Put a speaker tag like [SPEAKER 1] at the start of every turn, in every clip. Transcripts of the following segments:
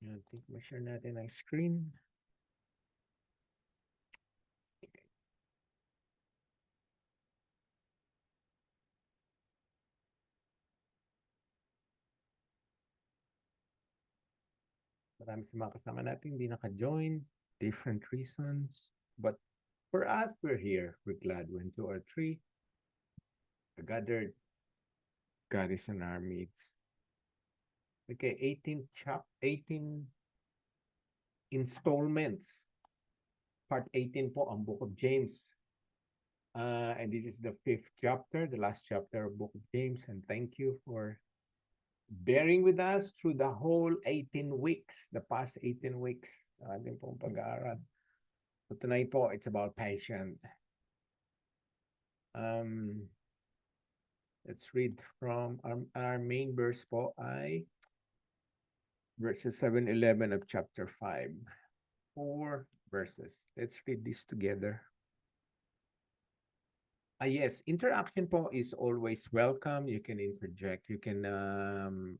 [SPEAKER 1] I think ma-share natin ang screen. Marami sa mga kasama natin hindi naka-join. Different reasons. But for us, we're here. We're glad when two or three are gathered. God is in our midst. Okay, 18 installments. Part 18 po ang Book of James. And this is the 5th chapter, the last chapter of Book of James. And thank you for bearing with us through the whole 18 weeks, the past 18 weeks. Ating pong pag-aaral. So tonight po, it's about patience. Let's read from our main verse po ay verses 7-11 of chapter 5. 4 verses. Let's read this together. Yes, interaction po is always welcome. You can interject. You can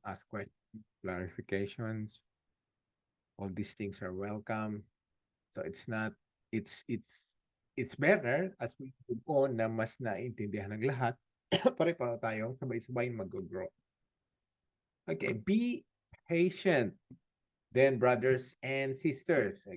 [SPEAKER 1] ask questions, clarifications. All these things are welcome. So it's better as we move on na mas naintindihan ng lahat. Pare-pareho tayong sabay-sabay mag-grow. Okay, be patient. Then brothers and sisters.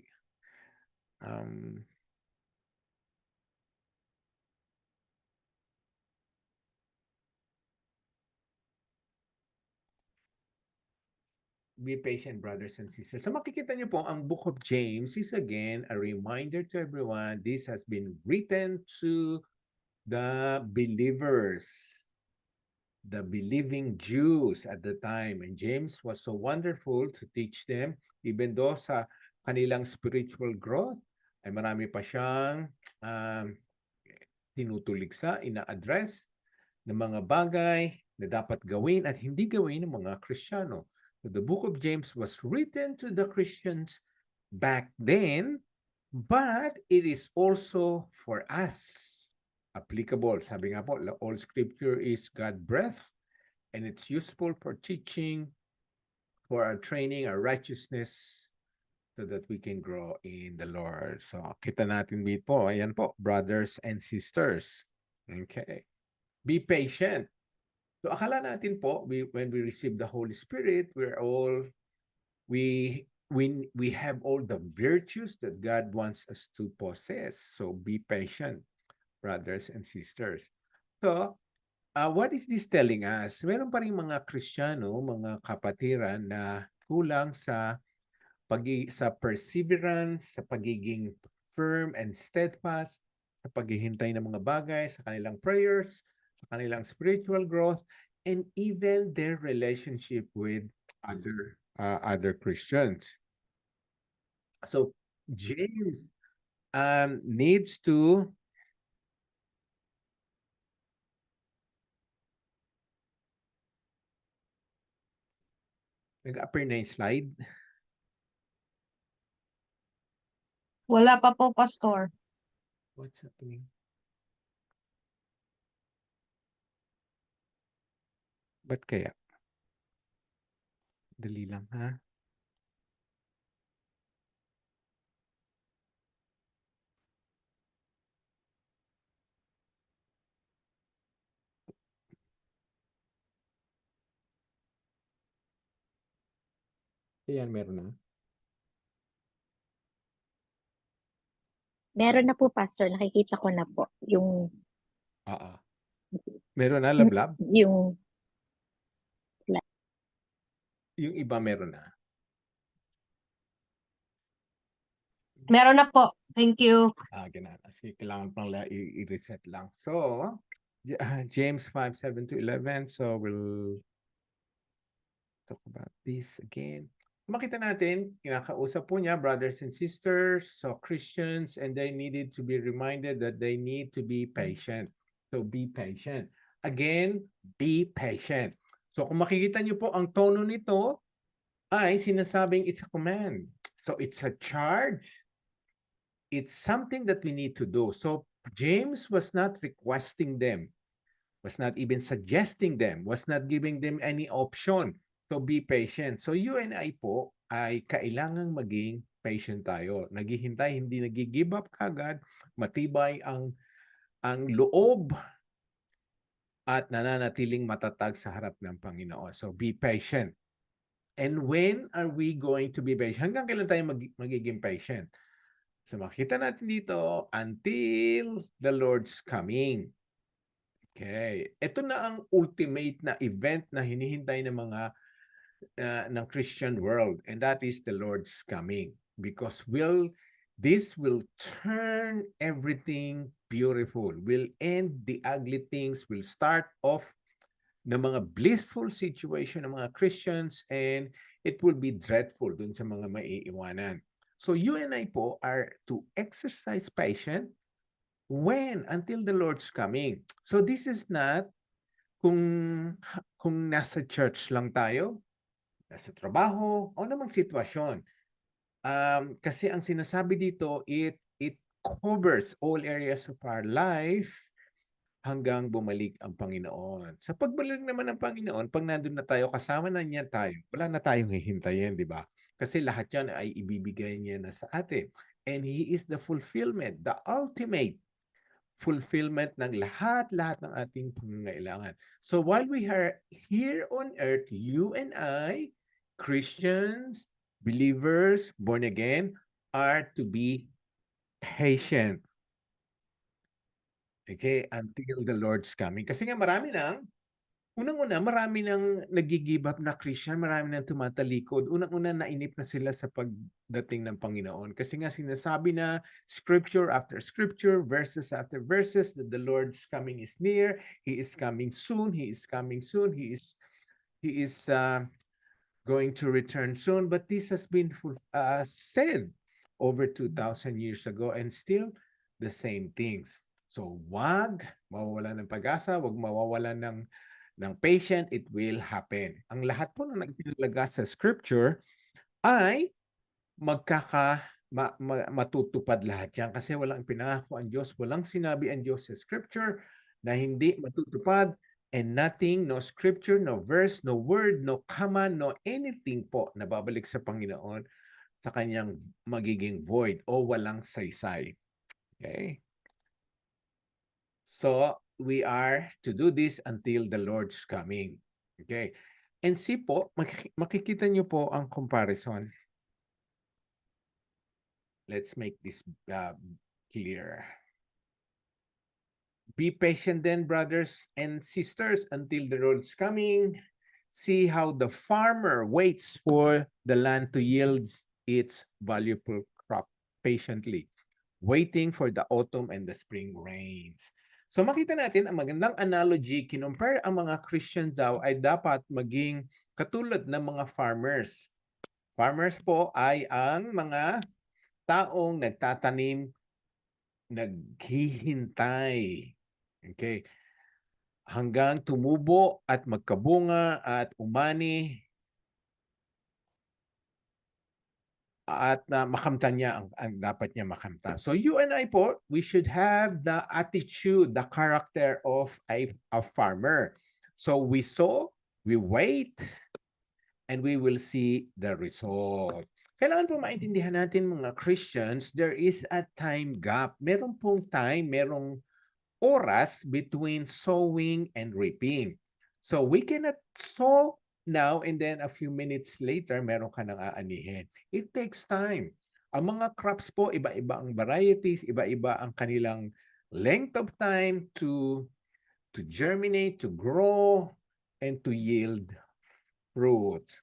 [SPEAKER 1] Be patient, brothers and sisters. So makikita niyo po, ang Book of James is again a reminder to everyone. This has been written to the believers, the believing Jews at the time. And James was so wonderful to teach them, even though sa kanilang spiritual growth, ay marami pa siyang tinutuligsa, ina-address ng mga bagay na dapat gawin at hindi gawin ng mga Kristiyano. So the book of James was written to the Christians back then, but it is also for us applicable. Sabi nga po, all scripture is God-breathed and it's useful for teaching, for our training, our righteousness, so that we can grow in the Lord. So, kita natin dito po, ayan po, brothers and sisters. Okay. Be patient. So akala natin po, when we receive the Holy Spirit, we have all the virtues that God wants us to possess. So be patient, brothers and sisters. So, what is this telling us? Meron pa rin mga Kristiyano, mga kapatiran na kulang sa perseverance, sa pagiging firm and steadfast, sa paghihintay ng mga bagay, sa kanilang prayers, sa kanilang spiritual growth, and even their relationship with other Christians. So James needs to nag-appear na yung slide.
[SPEAKER 2] Wala pa po, Pastor.
[SPEAKER 1] What's happening? Ba't kaya? Dali lang, ha? Ayan, meron na.
[SPEAKER 3] Meron na po, Pastor. Nakikita ko na po yung
[SPEAKER 1] Meron na, lablab?
[SPEAKER 3] yung
[SPEAKER 1] Yung iba meron na.
[SPEAKER 2] Meron na po. Thank you.
[SPEAKER 1] Ganun. Sige, kailangan pang i-reset lang. So, James 5:7-11. So, we'll talk about this again. Makita natin, kinakausap po niya, brothers and sisters, so Christians, and they needed to be reminded that they need to be patient. So, be patient. Again, be patient. So, kung makikita niyo po, ang tono nito ay sinasabing it's a command. So, it's a charge. It's something that we need to do. So James was not requesting them, was not even suggesting them, was not giving them any option to be patient. So you and I po, ay kailangang maging patient tayo. Naghihintay, hindi nagi-give up kaagad, matibay ang loob at nananatiling matatag sa harap ng Panginoon. So be patient. And when are we going to be patient? Hanggang kailan tayo magiging patient? So makita natin dito, until the Lord's coming. Okay. Ito na ang ultimate na event na hinihintay ng mga ng Christian world, and that is the Lord's coming. Because this will turn everything beautiful. Will end the ugly things. Will start off ng mga blissful situation ng mga Christians, and it will be dreadful dun sa mga maiiwanan. So you and I po are to exercise patience when? Until the Lord's coming. So this is not kung nasa church lang tayo, nasa trabaho, o namang sitwasyon. Kasi ang sinasabi dito, it covers all areas of our life hanggang bumalik ang Panginoon. Sa pagbalik naman ng Panginoon, pag nandun na tayo, kasama na niya tayo, wala na tayong hihintayin, di ba? Kasi lahat yan ay ibibigay niya na sa atin. And He is the fulfillment, the ultimate fulfillment ng lahat-lahat ng ating pangangailangan. So while we are here on earth, you and I, Christians, believers, born again, are to be patient. Okay, until the Lord's coming. Kasi nga unang-una, marami nang nag-gi-give up na Christian, marami nang tumatalikod. Unang-una, nainip na sila sa pagdating ng Panginoon. Kasi nga sinasabi na scripture after scripture, verses after verses, that the Lord's coming is near, He is coming soon, He is coming soon, He is going to return soon. But this has been said over 2,000 years ago, and still the same things. So wag mawawalan ng pag-asa, wag mawawalan ng patient, it will happen. Ang lahat po na nagtalaga sa scripture ay matutupad lahat yan kasi walang pinangako ang Diyos, walang sinabi ang Diyos sa scripture na hindi matutupad, and nothing, no scripture, no verse, no word, no comma, no anything po na babalik sa Panginoon sa kanyang magiging void o walang saysay. Okay? So, we are to do this until the Lord's coming. Okay? And see po, makikita nyo po ang comparison. Let's make this clear. Be patient then, brothers and sisters, until the Lord's coming. See how the farmer waits for the land to yield its valuable crop patiently, waiting for the autumn and the spring rains. So makita natin ang magandang analogy, kinumpare ang mga Christian daw ay dapat maging katulad ng mga farmers. Farmers po ay ang mga taong nagtatanim, naghihintay. Okay. Hanggang tumubo at magkabunga at umani at makamtan niya ang dapat niya makamtan. So you and I po, we should have the attitude, the character of a farmer. So we sow, we wait, and we will see the result. Kailangan po maintindihan natin mga Christians, there is a time gap. Meron pong time, merong oras between sowing and reaping. So we cannot sow now and then a few minutes later, meron ka nang aanihin. It takes time. Ang mga crops po, iba-iba ang varieties, iba-iba ang kanilang length of time to germinate, to grow, and to yield fruits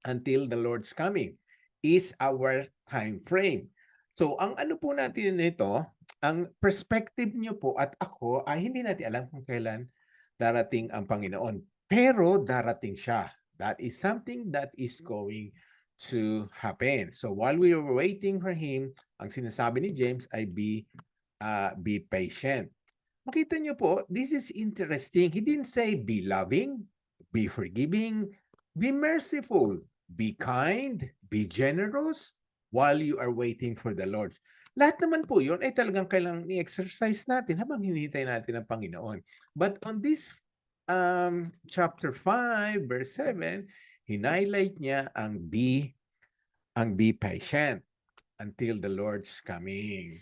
[SPEAKER 1] until the Lord's coming is our time frame. So ang ano po natin nito, ang perspective nyo po at ako ay hindi natin alam kung kailan darating ang Panginoon. Pero darating siya. That is something that is going to happen. So while we are waiting for Him, ang sinasabi ni James ay be patient. Makita nyo po, this is interesting. He didn't say be loving, be forgiving, be merciful, be kind, be generous while you are waiting for the Lord. Lahat naman po yun ay talagang kailangang i-exercise natin habang hinihintay natin ang Panginoon. But on this chapter 5, verse 7, hinighlight niya ang be ang be patient until the Lord's coming.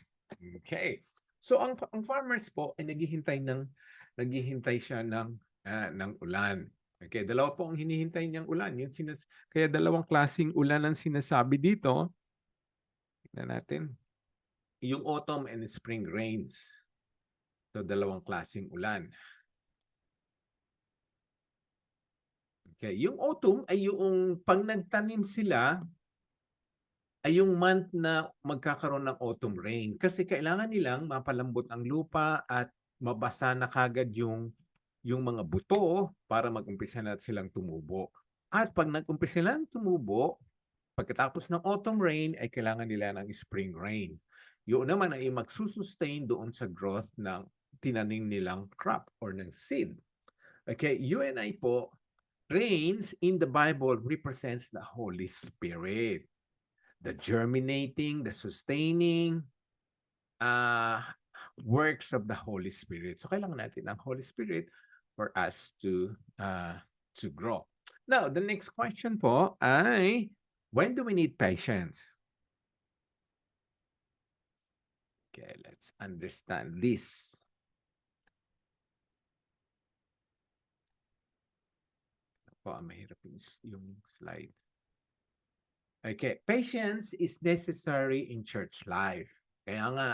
[SPEAKER 1] Okay. So ang farmers po ay naghihintay siya ng ulan. Okay, dalawa po ang hinihintay niyang ulan. Kaya dalawang klaseng ulan ang sinasabi dito. Tingnan natin. Yung autumn and spring rains. So dalawang klaseng ulan. Okay, yung autumn ay yung pag nagtanim sila ay yung month na magkakaroon ng autumn rain kasi kailangan nilang mapalambot ang lupa at mabasa na kagad yung mga buto para mag-umpisa na silang tumubo. At pag nag-umpisa silang tumubo, pagkatapos ng autumn rain ay kailangan nila ng spring rain. Yun naman ay magsusustain doon sa growth ng tinanim nilang crop or ng seed. Okay, you and I po, rains in the Bible represents the Holy Spirit. The germinating, the sustaining works of the Holy Spirit. So kailangan natin ang Holy Spirit for us to grow. Now, the next question po ay, when do we need patience? Okay, let's understand this. Po, mahirap yung slide. Okay, patience is necessary in church life. Kaya nga,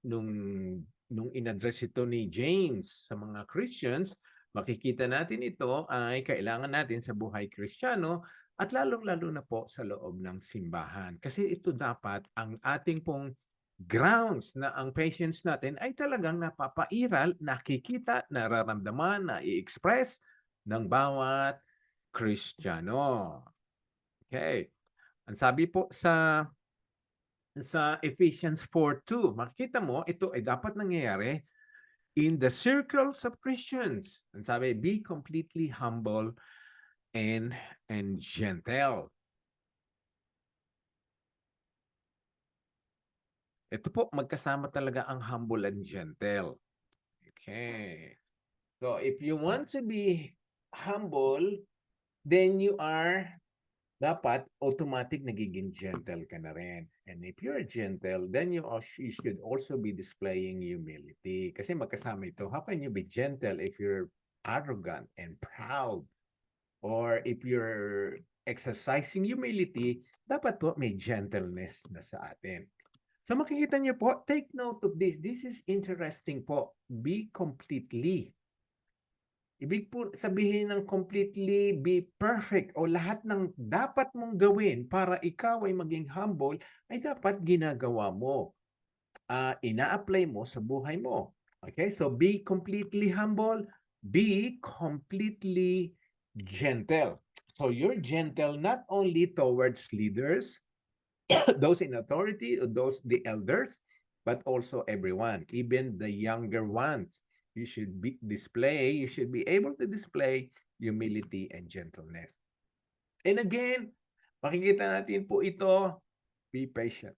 [SPEAKER 1] nung in-address ito ni James sa mga Christians, makikita natin ito ay kailangan natin sa buhay Kristiyano at lalong-lalo na po sa loob ng simbahan. Kasi ito dapat ang ating pong grounds na ang patience natin ay talagang napapairal, nakikita, nararamdaman, na-i-express ng bawat Kristiyano. Okay. Ang sabi po sa Ephesians 4:2, makikita mo ito ay dapat nangyayari in the circles of Christians. Ang sabi, be completely humble and gentle. Ito po, magkasama talaga ang humble and gentle. Okay. So, if you want to be humble, then you are dapat automatic nagiging gentle ka na rin. And if you're gentle, then you should also be displaying humility. Kasi magkasama ito. How can you be gentle if you're arrogant and proud? Or if you're exercising humility, dapat po may gentleness na sa atin. So makikita niyo po, take note of this. This is interesting po. Be completely. Ibig po sabihin ng completely be perfect o lahat ng dapat mong gawin para ikaw ay maging humble ay dapat ginagawa mo. Ina-apply mo sa buhay mo. Okay? So be completely humble, be completely gentle. So you're gentle not only towards leaders, those in authority, or those the elders, but also everyone, even the younger ones. You should be able to display humility and gentleness. And again, makikita natin po ito, be patient.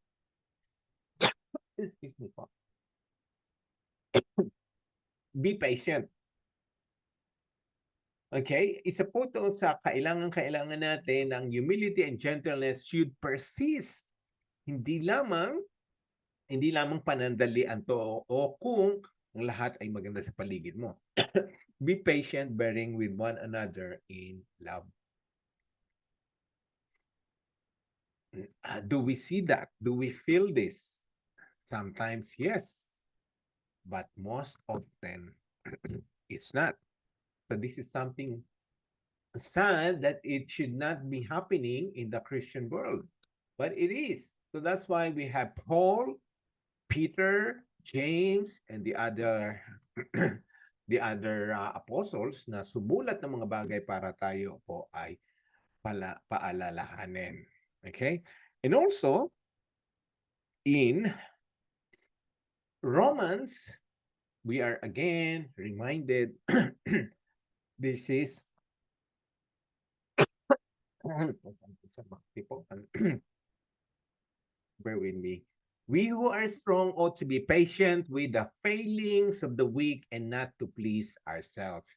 [SPEAKER 1] Excuse me po. Be patient. Okay? Isa po ito sa kailangan natin ng humility and gentleness should persist. Hindi lamang panandalian to o kung ang lahat ay maganda sa paligid mo. Be patient, bearing with one another in love. Do we see that? Do we feel this? Sometimes yes, but most often it's not. So this is something sad that it should not be happening in the Christian world, but it is. So that's why we have Paul, Peter, James, and the other apostles na sumulat ng mga bagay para tayo po ay paalalahanin. Okay? And also, in Romans, we are again reminded this is bear with me. We who are strong ought to be patient with the failings of the weak and not to please ourselves.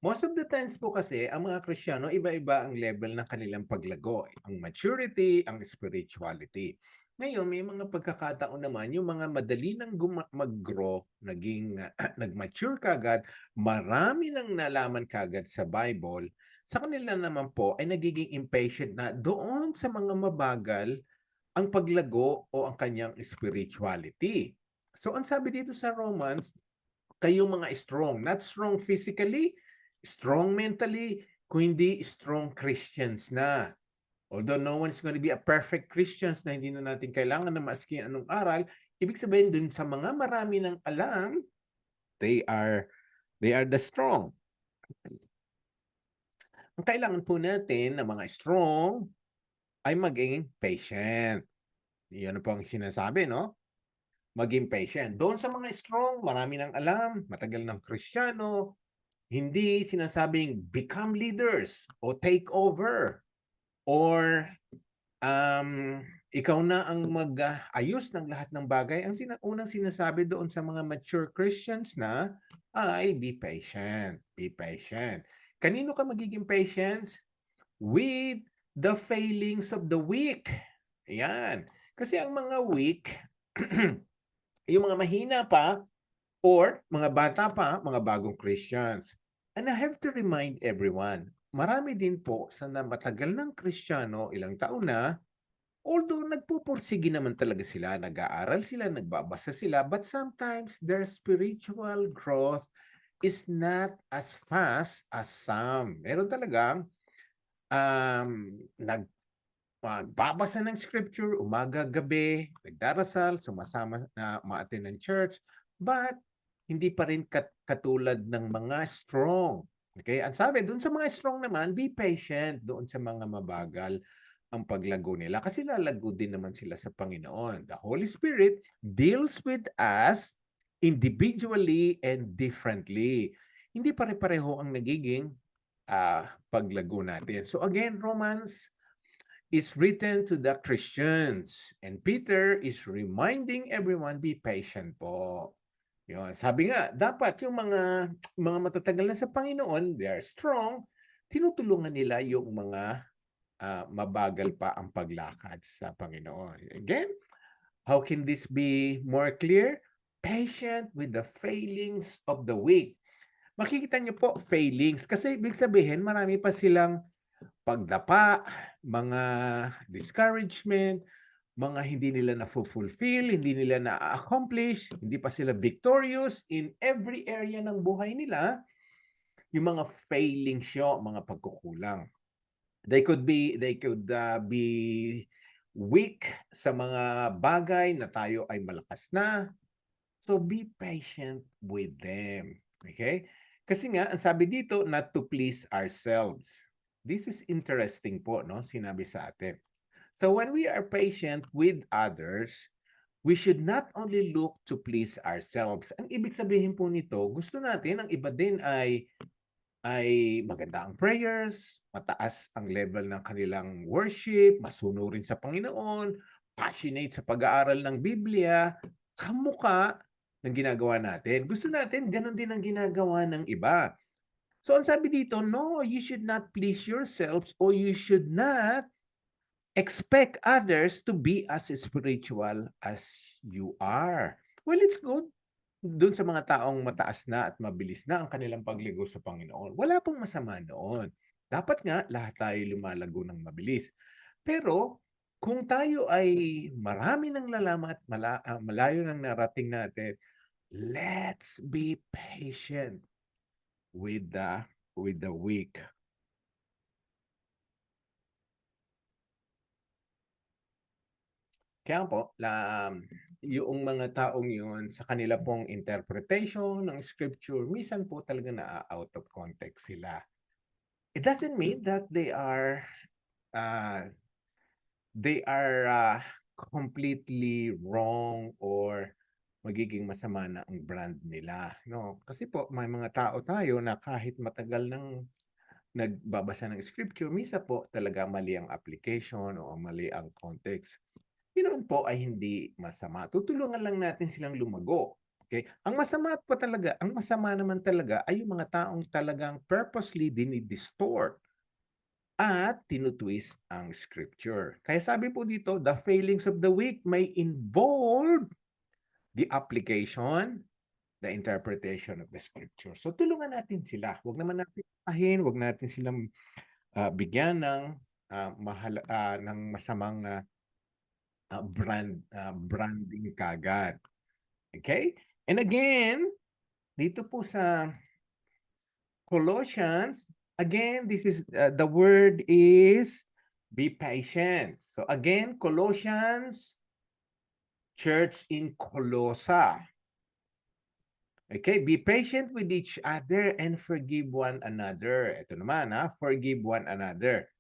[SPEAKER 1] Most of the times po kasi, ang mga Kristiyano, iba-iba ang level ng kanilang paglago. Ang maturity, ang spirituality. Ngayon, may mga pagkakataon naman, yung mga madali nang mag-grow, naging nag-mature kagad, marami nang nalaman kagad sa Bible, sa kanila naman po ay nagiging impatient na doon sa mga mabagal ang paglago o ang kanyang spirituality. So, ang sabi dito sa Romans, kayong mga strong, not strong physically, strong mentally, kundi strong Christians na. Although no one's going to be a perfect Christians na hindi na natin kailangan na maski anong aral, ibig sabihin dun sa mga marami ng alam, they are the strong. Ang kailangan po natin ng mga strong ay maging patient. Yan po ang sinasabi, no? Maging patient. Doon sa mga strong, marami ng alam, matagal ng Kristiyano, hindi sinasabing become leaders o take over or ikaw na ang mag-ayos ng lahat ng bagay. Ang unang sinasabi doon sa mga mature Christians na ay be patient. Be patient. Kanino ka magiging patient? With the failings of the weak. Ayan. Kasi ang mga weak, yung mga mahina pa, or mga bata pa, mga bagong Christians. And I have to remind everyone, marami din po sa matagal ng Kristiyano, ilang taon na, although nagpupursige naman talaga sila, nag-aaral sila, nagbabasa sila, but sometimes their spiritual growth is not as fast as some. Meron talagang magbabasa ng scripture, umaga, gabi, nagdarasal, sumasama na ma-attend ng church, but hindi pa rin katulad ng mga strong. Okay? Ang sabi, doon sa mga strong naman, be patient doon sa mga mabagal ang paglago nila. Kasi lalago din naman sila sa Panginoon. The Holy Spirit deals with us individually and differently. Hindi pare-pareho ang nagiging paglago natin. So again, Romans is written to the Christians. And Peter is reminding everyone, be patient po. Yun. Sabi nga, dapat yung mga matatagal na sa Panginoon, they are strong, tinutulungan nila yung mga mabagal pa ang paglakad sa Panginoon. Again, how can this be more clear? Patient with the failings of the weak. Makikita niyo po, failings. Kasi ibig sabihin, marami pa silang pagdapa, mga discouragement, mga hindi nila na-fulfill, hindi nila na-accomplish, hindi pa sila victorious in every area ng buhay nila, yung mga failings yun, mga pagkukulang. They could be weak sa mga bagay na tayo ay malakas na. So be patient with them. Okay? Kasi nga, ang sabi dito, not to please ourselves. This is interesting po, no? Sinabi sa atin. So when we are patient with others, we should not only look to please ourselves. Ang ibig sabihin po nito, gusto natin ang iba din ay maganda ang prayers, mataas ang level ng kanilang worship, masunurin sa Panginoon, passionate sa pag-aaral ng Biblia, kamukha ng ginagawa natin. Gusto natin ganun din ang ginagawa ng iba. So ang sabi dito, no, you should not please yourselves or you should not expect others to be as spiritual as you are. Well, it's good doon sa mga taong mataas na at mabilis na ang kanilang pagligo sa Panginoon. Wala pong masama noon. Dapat nga lahat tayo lumalago ng mabilis. Pero kung tayo ay marami ng lalaman at malayo ng narating natin, let's be patient with the weak. Kaya po, yung mga taong yun, sa kanila pong interpretation ng scripture, minsan po talaga na-out of context sila. It doesn't mean that uh, completely wrong or magiging masama na ang brand nila. No? Kasi po, may mga tao tayo na kahit matagal nang nagbabasa ng scripture, minsan po talaga mali ang application o mali ang context. Yun po ay hindi masama. Tutulungan lang natin silang lumago. Okay? Ang masama naman talaga ay yung mga taong talagang purposely dinidistort at tinutwist ang scripture. Kaya sabi po dito, the failings of the weak may involve the application, the interpretation of the scripture. So tulungan natin sila. Huwag naman natin pahin, huwag natin silang bigyan ng ng masamang branding kagad. Okay? And again, dito po sa Colossians, again, this is the word is be patient. So again, Colossians, church in Colossae. Okay, be patient with each other and forgive one another. Ito naman, forgive one another.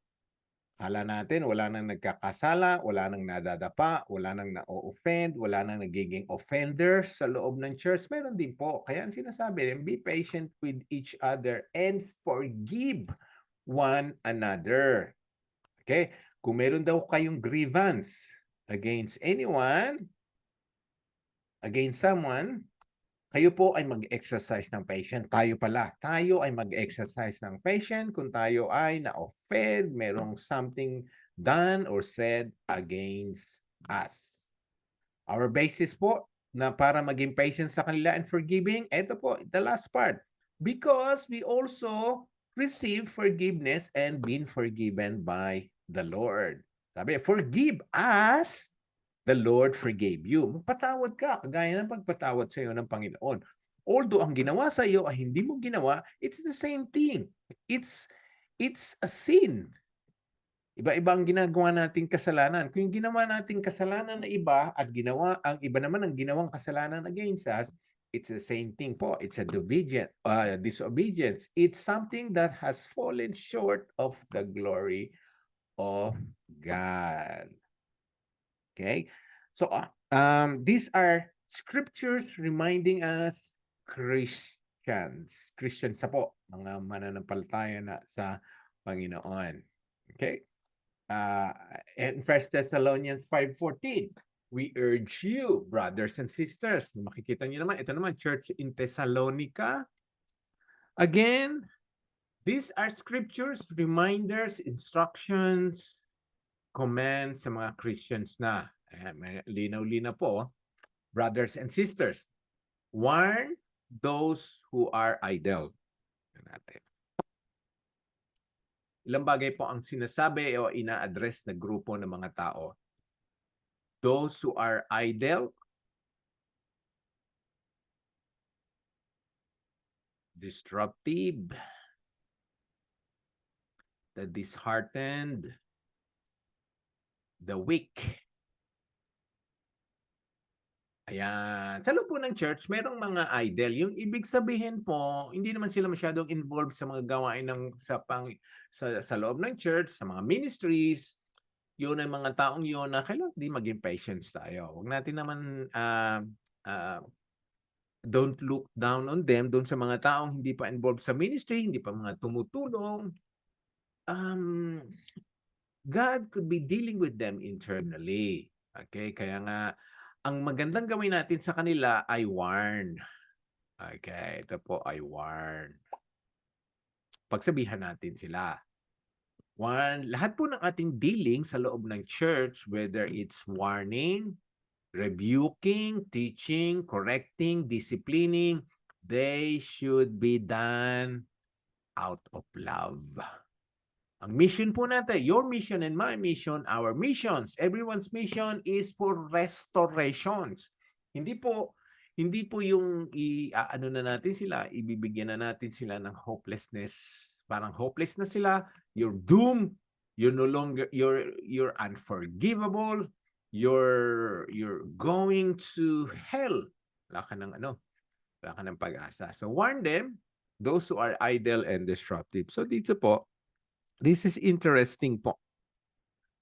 [SPEAKER 1] Akala natin wala nang nagkakasala, wala nang nadadapa, wala nang na-offend, wala nang nagiging offender sa loob ng church. Meron din po. Kaya ang sinasabi, be patient with each other and forgive one another. Okay? Kung meron daw kayong grievance against anyone, against someone, kayo po ay mag-exercise ng patience. Tayo ay mag-exercise ng patience kung tayo ay na-offend, merong something done or said against us. Our basis po na para maging patient sa kanila and forgiving, ito po, the last part. Because we also receive forgiveness and been forgiven by the Lord. Sabi, forgive us the Lord forgave you. Magpatawad ka, kagaya ng pagpatawad sa iyo ng Panginoon. Although ang ginawa sa iyo ay hindi mo ginawa, it's the same thing. It's a sin. Iba-iba ang ginagawa nating kasalanan. Kung yung ginawa nating kasalanan na iba at ang iba naman ang ginawang kasalanan against us, it's the same thing po. It's a disobedience. It's something that has fallen short of the glory of God. Okay? So, these are scriptures reminding us Christians. Christians na po, mga mananampalataya na sa Panginoon. Okay? In 1 Thessalonians 5:14, we urge you, brothers and sisters. Makikita niyo naman, ito naman, church in Thessalonica. Again, these are scriptures, reminders, instructions, commands sa mga Christians na. Linaw-linaw po, brothers and sisters. Warn those who are idle. Ilang bagay po ang sinasabi o ina-address na grupo ng mga tao. Those who are idle, disruptive, the disheartened, the weak. Ayan. Sa loob po ng church, merong mga idol. Yung ibig sabihin po, hindi naman sila masyadong involved sa mga gawain sa loob ng church, sa mga ministries. Yun ang mga taong yun na kailangan din maging patient tayo. Huwag natin naman don't look down on them, doon sa mga taong hindi pa involved sa ministry, hindi pa mga tumutulong. God could be dealing with them internally. Okay? Kaya nga, ang magandang gawin natin sa kanila ay warn. Okay, ito po ay warn. Pagsabihan natin sila. Warn, lahat po ng ating dealing sa loob ng church, whether it's warning, rebuking, teaching, correcting, disciplining, they should be done out of love. Ang mission po natin, your mission and my mission, our missions, everyone's mission is for restorations. Hindi po yung ano na natin sila, ibibigyan na natin sila ng hopelessness. Parang hopeless na sila, you're doomed, you're no longer you're unforgivable, you're going to hell. Wala ka ng pag-asa. So warn them, those who are idle and disruptive. So dito po, this is interesting po.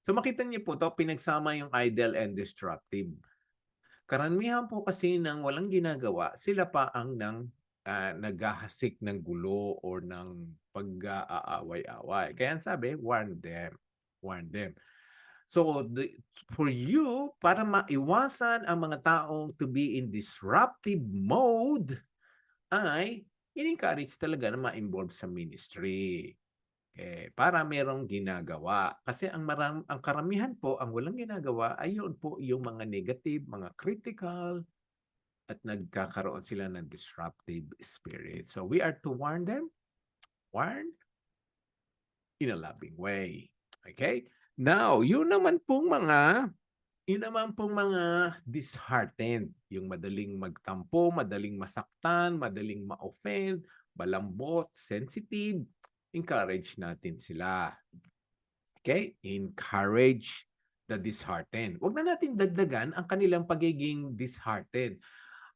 [SPEAKER 1] So makita niyo po to, pinagsama yung idle and disruptive. Karamihan po kasi ng walang ginagawa, sila pa ang naghahasik ng gulo or ng pag-aaway-away. Kaya sabi, warn them. Warn them. So, for you, para maiwasan ang mga taong to be in disruptive mode, ay in-encourage talaga na ma-involve sa ministry. Para merong ginagawa. Kasi ang karamihan po, ang walang ginagawa ay yun po yung mga negative, mga critical, at nagkakaroon sila ng disruptive spirit. So we are to warn in a loving way. Okay? Now, yun naman pong mga disheartened, yung madaling magtampo, madaling masaktan, madaling ma-offend, malambot, sensitive, encourage natin sila. Okay? Encourage the disheartened. Huwag na natin dagdagan ang kanilang pagiging disheartened.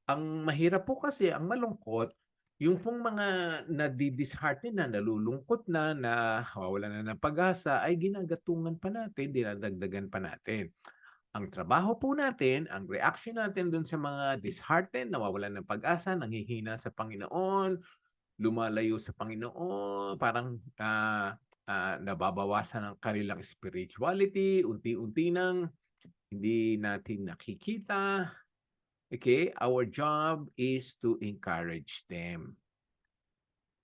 [SPEAKER 1] Ang mahirap po kasi, ang malungkot, yung pong mga nadi-dishearten na, nalulungkot na, nawawalan na ng pag-asa, ay ginagatungan pa natin, dinadagdagan pa natin. Ang trabaho po natin, ang reaction natin dun sa mga disheartened, nawawalan ng pag-asa, nanghihina sa Panginoon, lumalayo sa Panginoon, parang nababawasan ang kanilang spirituality, unti-unti nang hindi natin nakikita. Okay, our job is to encourage them.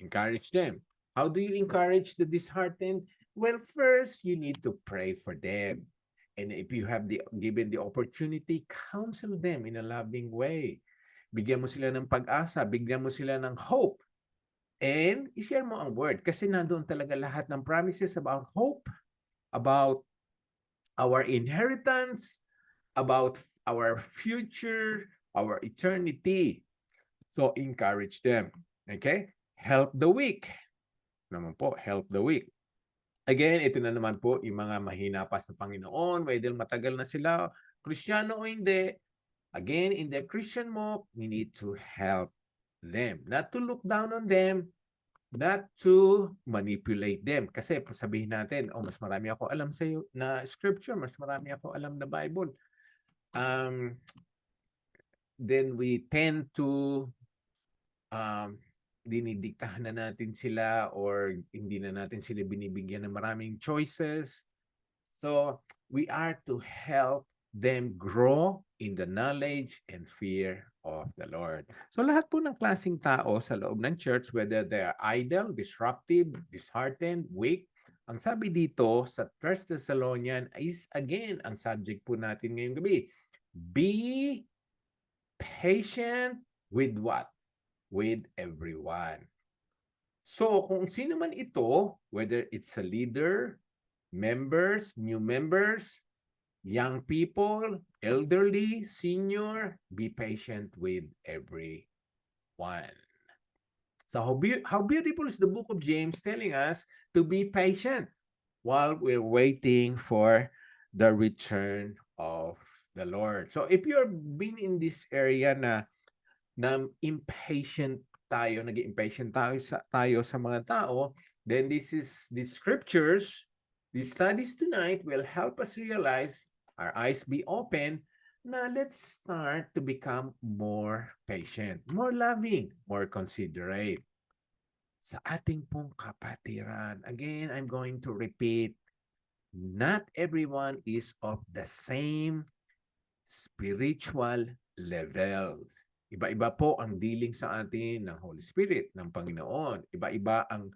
[SPEAKER 1] Encourage them. How do you encourage the disheartened? Well, first, you need to pray for them. And if you have given the opportunity, counsel them in a loving way. Bigyan mo sila ng pag-asa, bigyan mo sila ng hope. And i-share mo ang word kasi nandoon talaga lahat ng promises about hope, about our inheritance, about our future, our eternity. So encourage them. Okay? Help the weak. Naman po, help the weak. Again, ito na naman po yung mga mahina pa sa Panginoon, whether matagal na sila, Kristiyano o hindi. Again, in the Christian walk, we need to help them. Not to look down on them, not to manipulate them. Kasi sabihin natin, oh, mas marami ako alam sa iyo na scripture, mas marami ako alam na Bible. Then we tend to dinidiktahan na natin sila or hindi na natin sila binibigyan ng maraming choices. So, we are to help them grow in the knowledge and fear of the Lord. So, lahat po ng klaseng tao sa loob ng church, whether they are idle, disruptive, disheartened, weak, ang sabi dito sa 1 Thessalonians is, again, ang subject po natin ngayong gabi, be patient with what? With everyone. So, kung sino man ito, whether it's a leader, members, new members, young people, elderly, senior, be patient with everyone. So, how beautiful is the book of James telling us to be patient while we're waiting for the return of the Lord. So, if you're been in this area na impatient tayo, nag-impatient tayo sa mga tao, then the scriptures, the studies tonight will help us realize, our eyes be open, na let's start to become more patient, more loving, more considerate sa ating pong kapatiran. Again, I'm going to repeat, not everyone is of the same spiritual levels. Iba-iba po ang dealing sa atin ng Holy Spirit, ng Panginoon. Iba-iba ang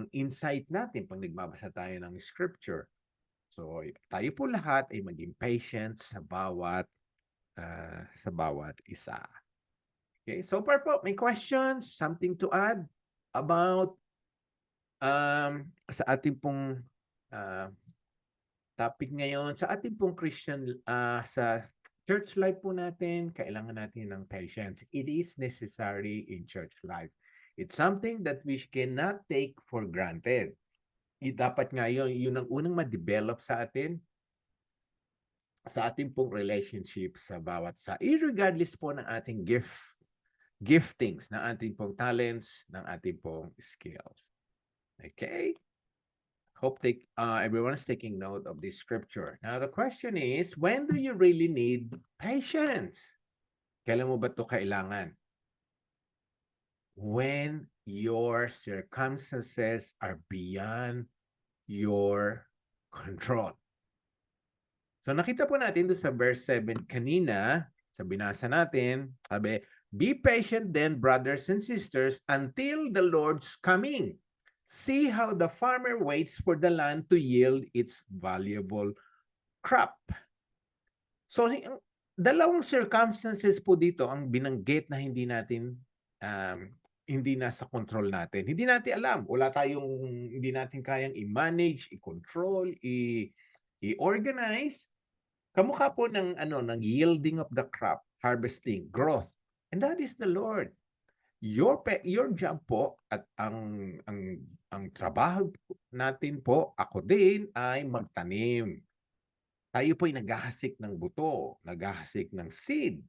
[SPEAKER 1] insight natin pag nagbabasa tayo ng scripture. So, tayo po lahat ay maging patient sa bawat isa. Okay, so far po, may questions, something to add about sa ating pong topic ngayon, sa ating pong Christian, sa church life po natin, kailangan natin ng patience. It is necessary in church life. It's something that we cannot take for granted. Dapat nga yun ang unang ma-develop sa atin, sa ating pong relationship sa bawat irregardless po ng ating giftings, ng ating pong talents, ng ating pong skills. Okay? Hope everyone is taking note of this scripture. Now, the question is, when do you really need patience? Kailan mo ba ito kailangan? When your circumstances are beyond your control. So nakita po natin doon sa verse 7 kanina, sa binasa natin, sabi, be patient then, brothers and sisters, until the Lord's coming. See how the farmer waits for the land to yield its valuable crop. So, dalawang circumstances po dito ang binanggit na hindi nasa control natin. Hindi natin alam. Hindi natin kayang i-manage, i-control, i-organize. Kamukha po ng yielding of the crop, harvesting, growth. And that is the Lord. Your job po at ang trabaho natin po, ako din, ay magtanim. Tayo po ay naghahasik ng buto, naghahasik ng seed.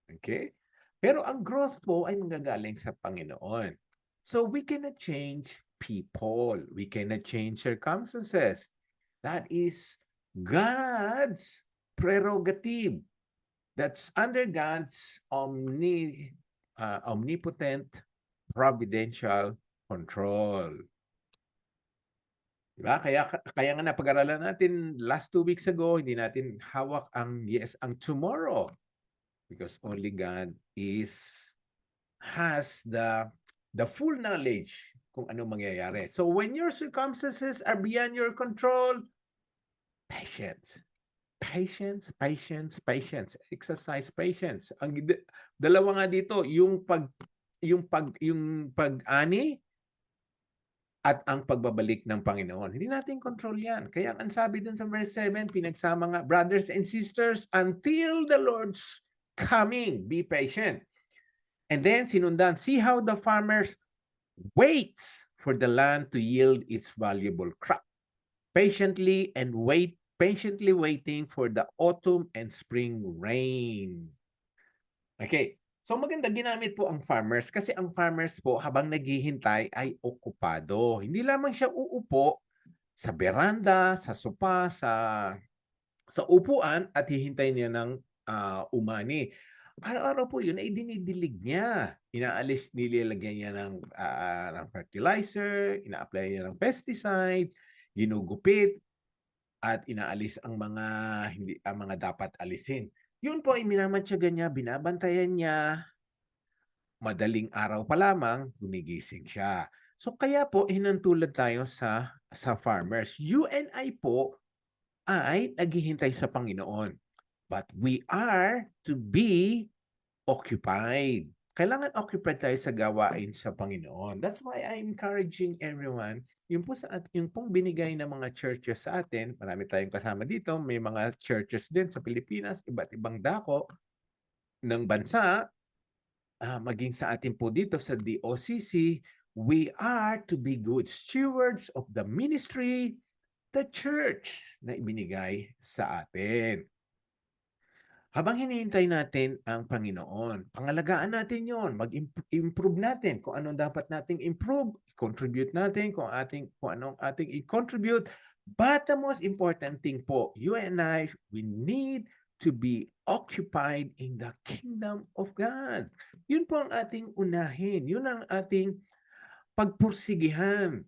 [SPEAKER 1] Okay? Pero ang growth po ay manggagaling sa Panginoon. So we cannot change people. We cannot change circumstances. That is God's prerogative. That's under God's omnipotent providential control. Diba? Kaya nga napag-aralan natin last 2 weeks ago, hindi natin hawak ang tomorrow. Because only God has the full knowledge kung ano mangyayari. So when your circumstances are beyond your control, patience. Patience, patience, patience. Exercise patience. Ang dalawa nga dito, yung pag-ani at ang pagbabalik ng Panginoon. Hindi natin control yan. Kaya ang sabi dun sa verse 7, pinagsama nga, brothers and sisters, until the Lord's coming, be patient. And then sinundan, see how the farmers waits for the land to yield its valuable crop. Patiently waiting for the autumn and spring rain. Okay. So maganda ginamit po ang farmers kasi ang farmers po habang naghihintay ay okupado. Hindi lamang siya uupo sa beranda, sa sopa, sa upuan at hihintay niya ng umani. Araw-araw po yun ay dinidilig niya. Nilalagyan niya ng fertilizer, ina-apply niya ng pesticide, ginugupit, at inaalis ang mga dapat alisin. Yun po ay minamantyagan niya, binabantayan niya. Madaling araw pa lamang, gumigising siya. So kaya po hinantulad tayo sa farmers. You and I po ay naghihintay sa Panginoon. But we are to be occupied. Kailangan occupied tayo sa gawain sa Panginoon. That's why I'm encouraging everyone, yung pong binigay ng mga churches sa atin, marami tayong kasama dito, may mga churches din sa Pilipinas, iba't ibang dako ng bansa, maging sa atin po dito sa DOCC, we are to be good stewards of the ministry, the church na ibinigay sa atin. Habang hinihintay natin ang Panginoon, pangalagaan natin yon, mag-improve natin kung anong dapat nating improve, contribute natin kung anong ating i-contribute. But the most important thing po, you and I, we need to be occupied in the kingdom of God. Yun po ang ating unahin. Yun ang ating pagpursigihan.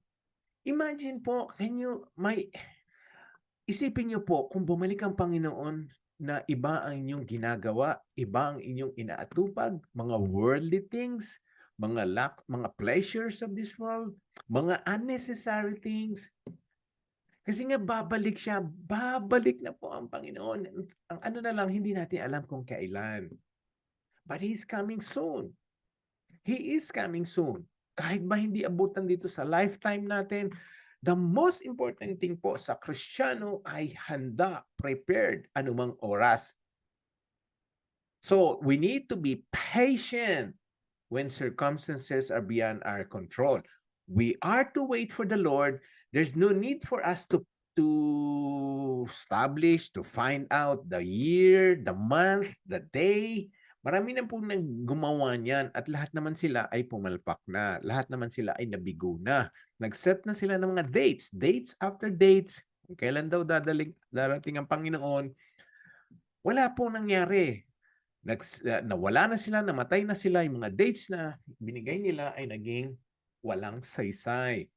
[SPEAKER 1] Imagine po, isipin niyo po, kung bumalik ang Panginoon na iba ang inyong ginagawa, iba ang inyong inaatupag, mga worldly things, mga pleasures of this world, mga unnecessary things. Kasi nga babalik siya, babalik na po ang Panginoon. Ang ano na lang, hindi natin alam kung kailan. But He's coming soon. He is coming soon. Kahit ba hindi abutan dito sa lifetime natin, the most important thing po sa Kristiyano ay handa, prepared, anumang oras. So, we need to be patient when circumstances are beyond our control. We are to wait for the Lord. There's no need for us to establish, to find out the year, the month, the day. Marami na po nang gumawa niyan at lahat naman sila ay pumalpak na. Lahat naman sila ay nabigo na. Nag-set na sila ng mga dates after dates. Kailan daw darating ang Panginoon? Wala po nangyari. Nawala na sila, namatay na sila. Yung mga dates na binigay nila ay naging walang saysay.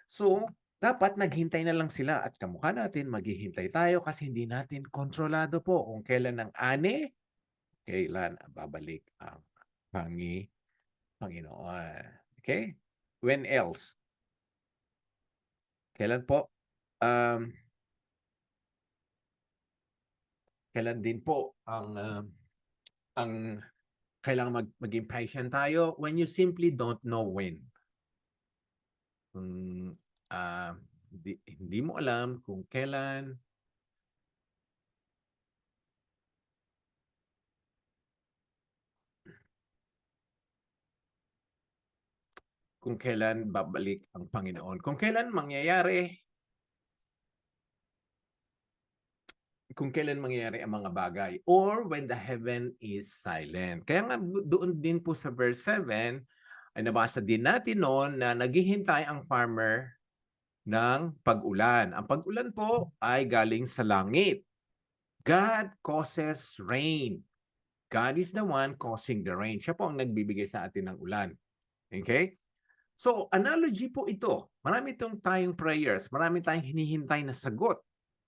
[SPEAKER 1] So, dapat naghintay na lang sila at kamukha natin maghihintay tayo kasi hindi natin kontrolado po kung kailan ang ani, kailan babalik ang Panginoon. Okay? When else? Kailan po? Kailan din po ang kailangan maging patient tayo when you simply don't know when. Kung hindi mo alam kung kailan babalik ang Panginoon. Kung kailan mangyayari ang mga bagay or when the heaven is silent. Kaya nga doon din po sa verse 7 ay nabasa din natin noon na naghihintay ang farmer ng pag-ulan. Ang pag-ulan po ay galing sa langit. God causes rain. God is the one causing the rain. Siya po ang nagbibigay sa atin ng ulan. Okay? So, analogy po ito. Marami tayong prayers. Marami tayong hinihintay na sagot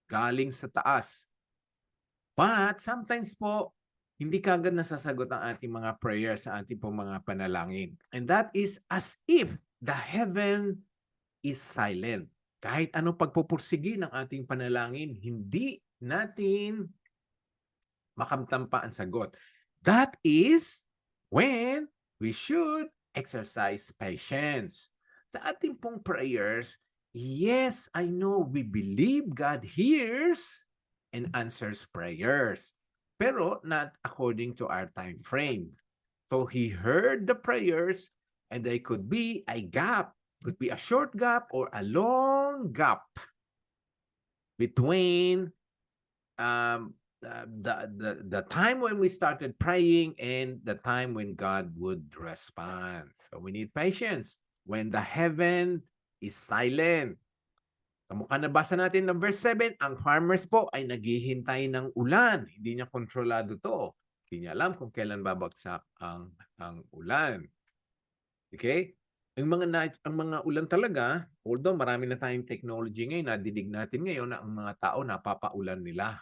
[SPEAKER 1] galing sa taas. But sometimes po, hindi kagad nasasagot ang ating mga prayers sa ating pong mga panalangin. And that is as if the heaven is silent. Kahit anong pagpupursigi ng ating panalangin, hindi natin makamtan pa ang sagot. That is when we should exercise patience. Sa ating pong prayers, yes, I know we believe God hears and answers prayers, pero not according to our time frame. So He heard the prayers and there could be a gap, could be a short gap or a long gap between the time when we started praying and the time when God would respond. So we need patience when the heaven is silent. Kamukha nabasa natin ng verse 7, ang farmers po ay naghihintay ng ulan. Hindi niya kontrolado to. Hindi niya alam kung kailan babagsak ang ulan. Okay? Ang mga ulan talaga, although marami na tayong technology ngayon, nadidig natin ngayon na ang mga tao napapaulan nila.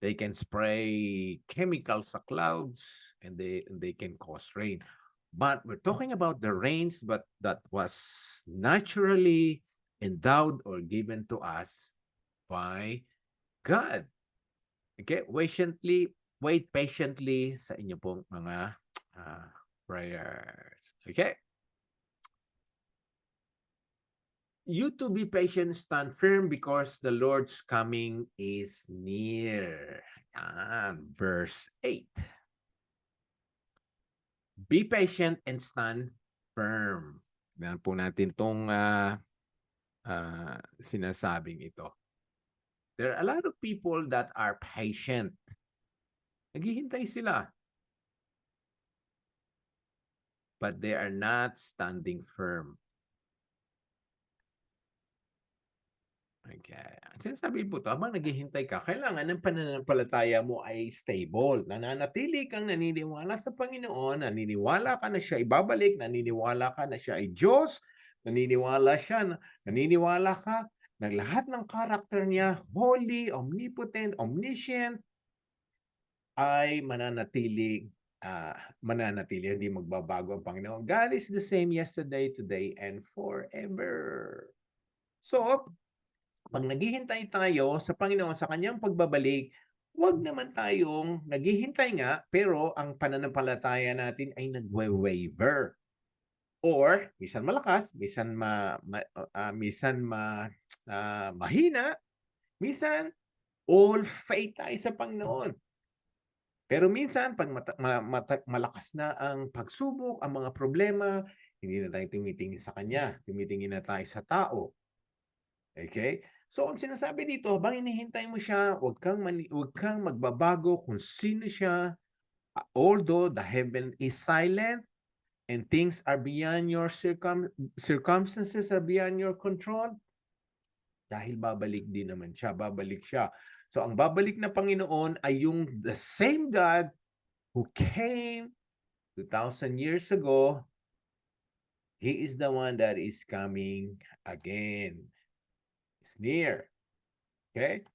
[SPEAKER 1] They can spray chemicals sa clouds and they can cause rain. But we're talking about the rains that was naturally endowed or given to us by God. Okay? Wait patiently sa inyo pong mga prayers. Okay? You to be patient, stand firm because the Lord's coming is near. Yan, verse 8. Be patient and stand firm. Yan po natin itong sinasabing ito. There are a lot of people that are patient. Naghihintay sila. But they are not standing firm. Okay. Sinasabi po ito, habang naghihintay ka, kailangan ng pananampalataya mo ay stable. Nananatili kang naniniwala sa Panginoon, naniniwala ka na siya ibabalik, naniniwala ka na siya ay Diyos, naniniwala ka na lahat ng karakter niya, holy, omnipotent, omniscient, ay mananatili, hindi magbabago ang Panginoon. God is the same yesterday, today, and forever. So, pag naghihintay tayo sa Panginoon sa kanyang pagbabalik, huwag naman tayong naghihintay nga, pero ang pananampalataya natin ay nagwe-waver. Or, minsan malakas, minsan mahina, minsan all faith tayo sa Panginoon. Pero minsan, pag malakas na ang pagsubok, ang mga problema, hindi na tayo tumitingin sa Kanya, tumitingin na tayo sa tao. Okay? So, ang sinasabi dito, habang hinihintay mo siya, huwag kang magbabago kung sino siya. Although the heaven is silent and things are beyond your circumstances are beyond your control, dahil babalik din naman siya, babalik siya. So, ang babalik na Panginoon ay yung the same God who came 2,000 years ago. He is the one that is coming again. is near. Okay?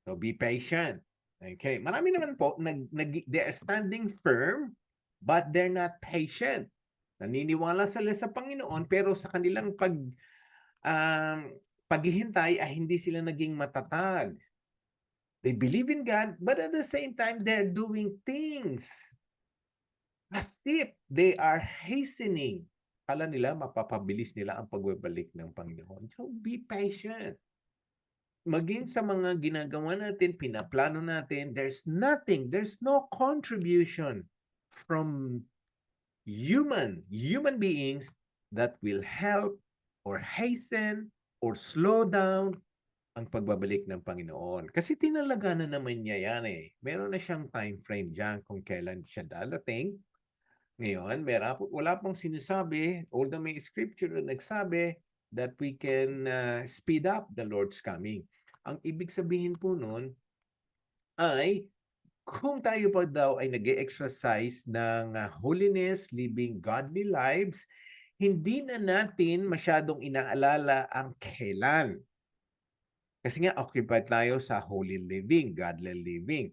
[SPEAKER 1] So be patient. Okay? Marami naman po, they are standing firm, but they're not patient. Naniniwala sila sa Panginoon, pero sa kanilang paghihintay ay hindi sila naging matatag. They believe in God, but at the same time, they're doing things as if they are hastening. Kala nila, mapapabilis nila ang pagbabalik ng Panginoon. So be patient. Maging sa mga ginagawa natin, pinaplano natin, there's no contribution from human beings that will help or hasten or slow down ang pagbabalik ng Panginoon. Kasi tinalaga na naman niya yan eh. Meron na siyang time frame dyan kung kailan siya dalating. Ngayon, wala pang sinasabi, although may scripture na nagsabi that we can speed up the Lord's coming. Ang ibig sabihin po nun ay kung tayo pa daw ay nag-exercise ng holiness, living godly lives, hindi na natin masyadong inaalala ang kailan. Kasi nga, occupied tayo sa holy living, godly living.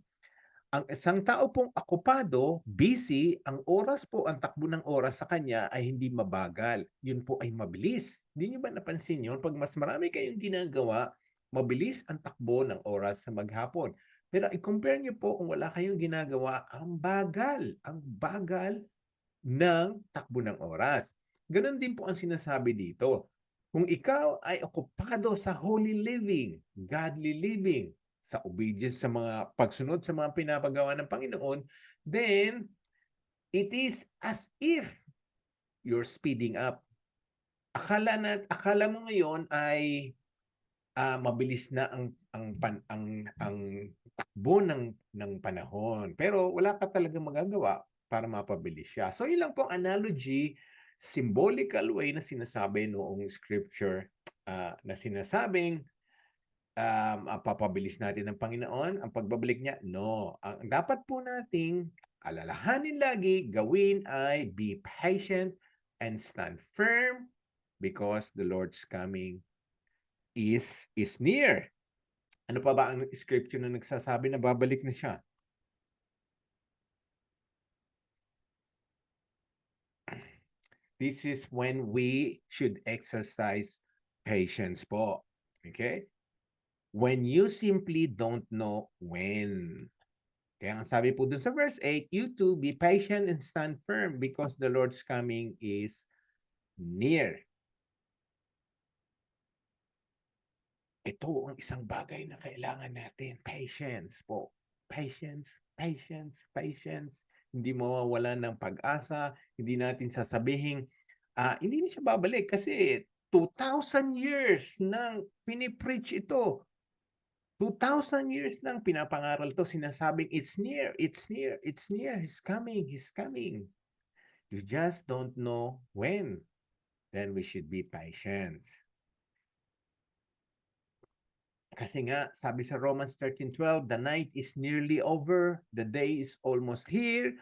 [SPEAKER 1] Ang isang tao pong okupado, busy, ang oras po, ang takbo ng oras sa kanya ay hindi mabagal. Yun po ay mabilis. Hindi nyo ba napansin yun? Pag mas marami kayong ginagawa, mabilis ang takbo ng oras sa maghapon. Pero i-compare nyo po kung wala kayong ginagawa, ang bagal ng takbo ng oras. Ganon din po ang sinasabi dito. Kung ikaw ay okupado sa holy living, godly living, sa obedience sa mga pagsunod sa mga pinapagawa ng Panginoon, then it is as if you're speeding up. Akala mo ngayon ay mabilis na ang takbo ng panahon. Pero wala ka talagang magagawa para mapabilis siya. So yun lang po analogy, symbolical way na sinasabi noong scripture na sinasabing papabilis natin ng Panginoon ang pagbabalik niya? No. Ang dapat po nating alalahanin lagi, gawin ay be patient and stand firm because the Lord's coming is near. Ano pa ba ang scripture na nagsasabi na babalik na siya? This is when we should exercise patience po. Okay? When you simply don't know when. Kaya ang sabi po dun sa verse 8, you too be patient and stand firm because the Lord's coming is near. Ito ang isang bagay na kailangan natin. Patience po. Patience, patience, patience. Hindi mawawalan ng pag-asa. Hindi natin sasabihin, hindi na siya babalik kasi 2,000 years nang pinipreach ito. 2,000 years nang pinapangaral to, sinasabing it's near, it's near, it's near, He's coming, He's coming. You just don't know when. Then we should be patient. Kasi nga, sabi sa Romans 13:12, the night is nearly over, the day is almost here,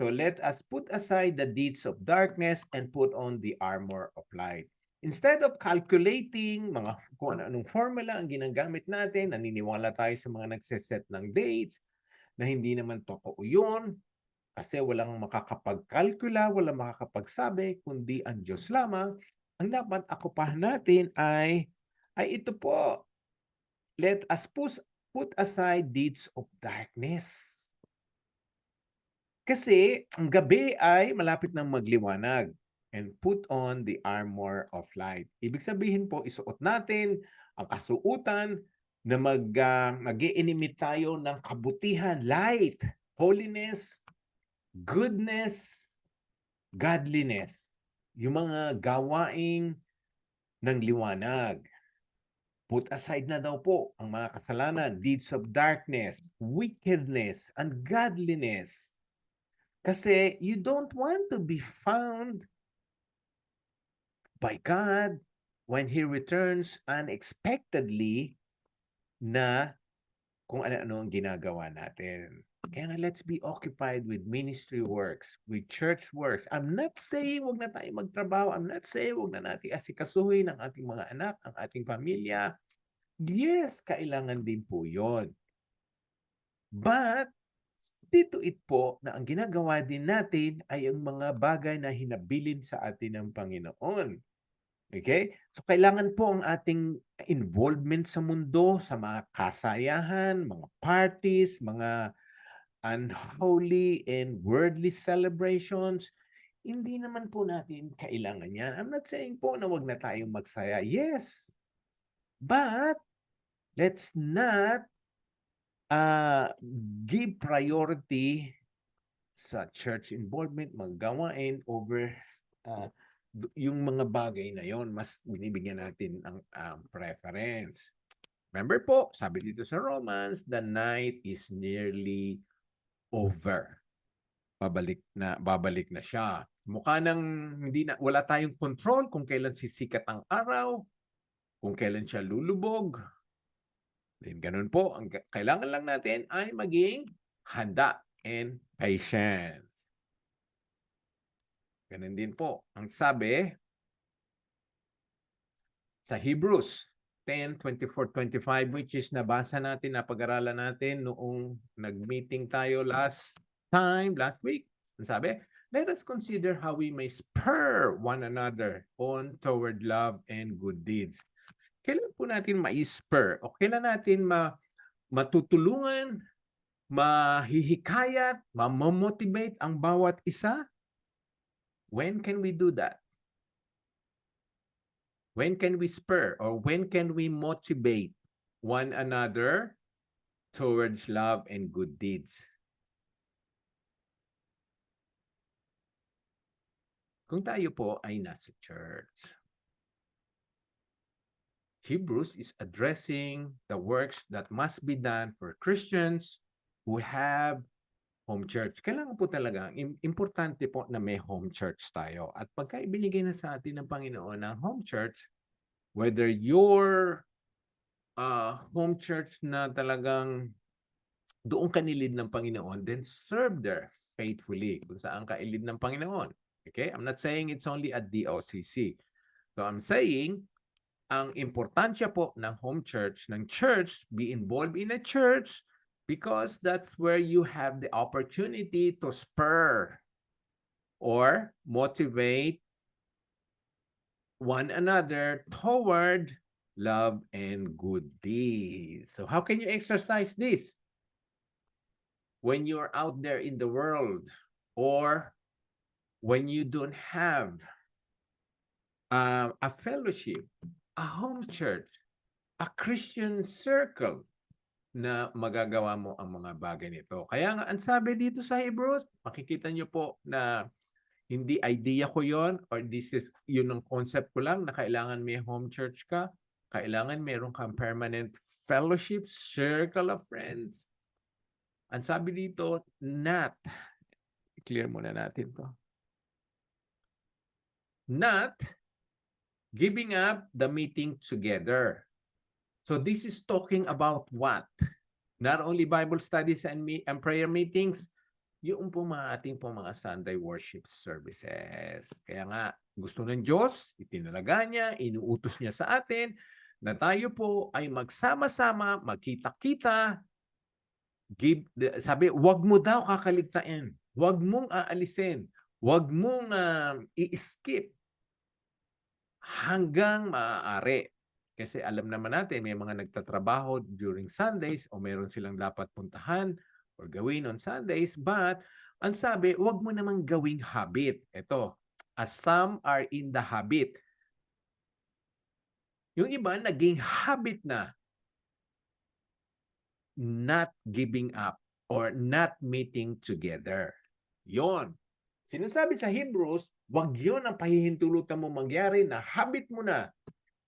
[SPEAKER 1] so let us put aside the deeds of darkness and put on the armor of light. Instead of calculating kung anong formula ang ginagamit natin, naniniwala tayo sa mga nagseset ng dates, na hindi naman totoo yun, kasi walang makakapag-calcula, walang makakapagsabi, kundi ang Diyos lamang. Ang dapat akupahan natin ay ito po, let us put aside deeds of darkness. Kasi ang gabi ay malapit nang magliwanag and put on the armor of light. Ibig sabihin po, isuot natin ang kasuutan na mag-i-inimit tayo ng kabutihan, light, holiness, goodness, godliness. Yung mga gawaing ng liwanag. Put aside na daw po ang mga kasalanan, deeds of darkness, wickedness, ungodliness. Kasi you don't want to be found by God when He returns unexpectedly na kung ano-ano ang ginagawa natin. Kaya nga, let's be occupied with ministry works, with church works. I'm not saying wag na tayo magtrabaho. I'm not saying wag na natin asikasuhin ang ating mga anak, ang ating pamilya. Yes, kailangan din po yon. But, see to it po na ang ginagawa din natin ay ang mga bagay na hinabilin sa atin ng Panginoon. Okay? So, kailangan po ang ating involvement sa mundo, sa mga kasayahan, mga parties, mga unholy and worldly celebrations. Hindi naman po natin kailangan yan. I'm not saying po na wag na tayong magsaya. Yes. But, let's not give priority sa church involvement, maggawain over yung mga bagay na yon, mas binibigyan natin ang preference. Remember po, sabi dito sa Romans, the night is nearly over. Babalik na siya. Mukha nang wala tayong control kung kailan sisikat ang araw, kung kailan siya lulubog. Then ganun po, ang kailangan lang natin ay maging handa and patient. Ganun din po. Ang sabi sa Hebrews 10:24-25, which is nabasa natin, napag-aralan natin noong nag-meeting tayo last week. Ang sabi, let us consider how we may spur one another on toward love and good deeds. Kailan po natin ma-spur o kailan natin matutulungan, mahihikayat, mamomotivate ang bawat isa? When can we do that? When can we spur or when can we motivate one another towards love and good deeds? Kung tayo po ay nasa church. Hebrews is addressing the works that must be done for Christians who have home church. Kailangan po talaga, importante po na may home church tayo. At pagka ibinigay na sa atin ng Panginoon ng home church, whether your home church na talagang doon ka nilid ng Panginoon, then serve there faithfully kung saan ka ilid ng Panginoon. Okay? I'm not saying it's only at DOCC. So I'm saying, ang importansya po ng home church, ng church, be involved in a church because that's where you have the opportunity to spur or motivate one another toward love and good deeds. So how can you exercise this? When you're out there in the world or when you don't have a fellowship, a home church, a Christian circle na magagawa mo ang mga bagay nito. Kaya nga, ang sabi dito sa Hebrews, makikita nyo po na hindi idea ko yon or yun ang concept ko lang na kailangan may home church ka, kailangan meron kang permanent fellowship, circle of friends. Ang sabi dito, clear muna natin to. Not giving up the meeting together. So this is talking about what? Not only Bible studies and prayer meetings, yung po ating mga Sunday worship services. Kaya nga, gusto ng Diyos, itinalaga niya, inuutos niya sa atin, na tayo po ay magsama-sama, magkita-kita. Sabi, wag mo daw kakaligtain. Wag mong aalisin. Wag mong i-skip hanggang maaari. Kasi alam naman natin, may mga nagtatrabaho during Sundays o meron silang dapat puntahan or gawin on Sundays. But, ang sabi, wag mo namang gawing habit. Ito, as some are in the habit. Yung iba, naging habit na not giving up or not meeting together. Yon. Sinasabi sa Hebrews, wag yon ang pahihintulutan mo mangyari na habit mo na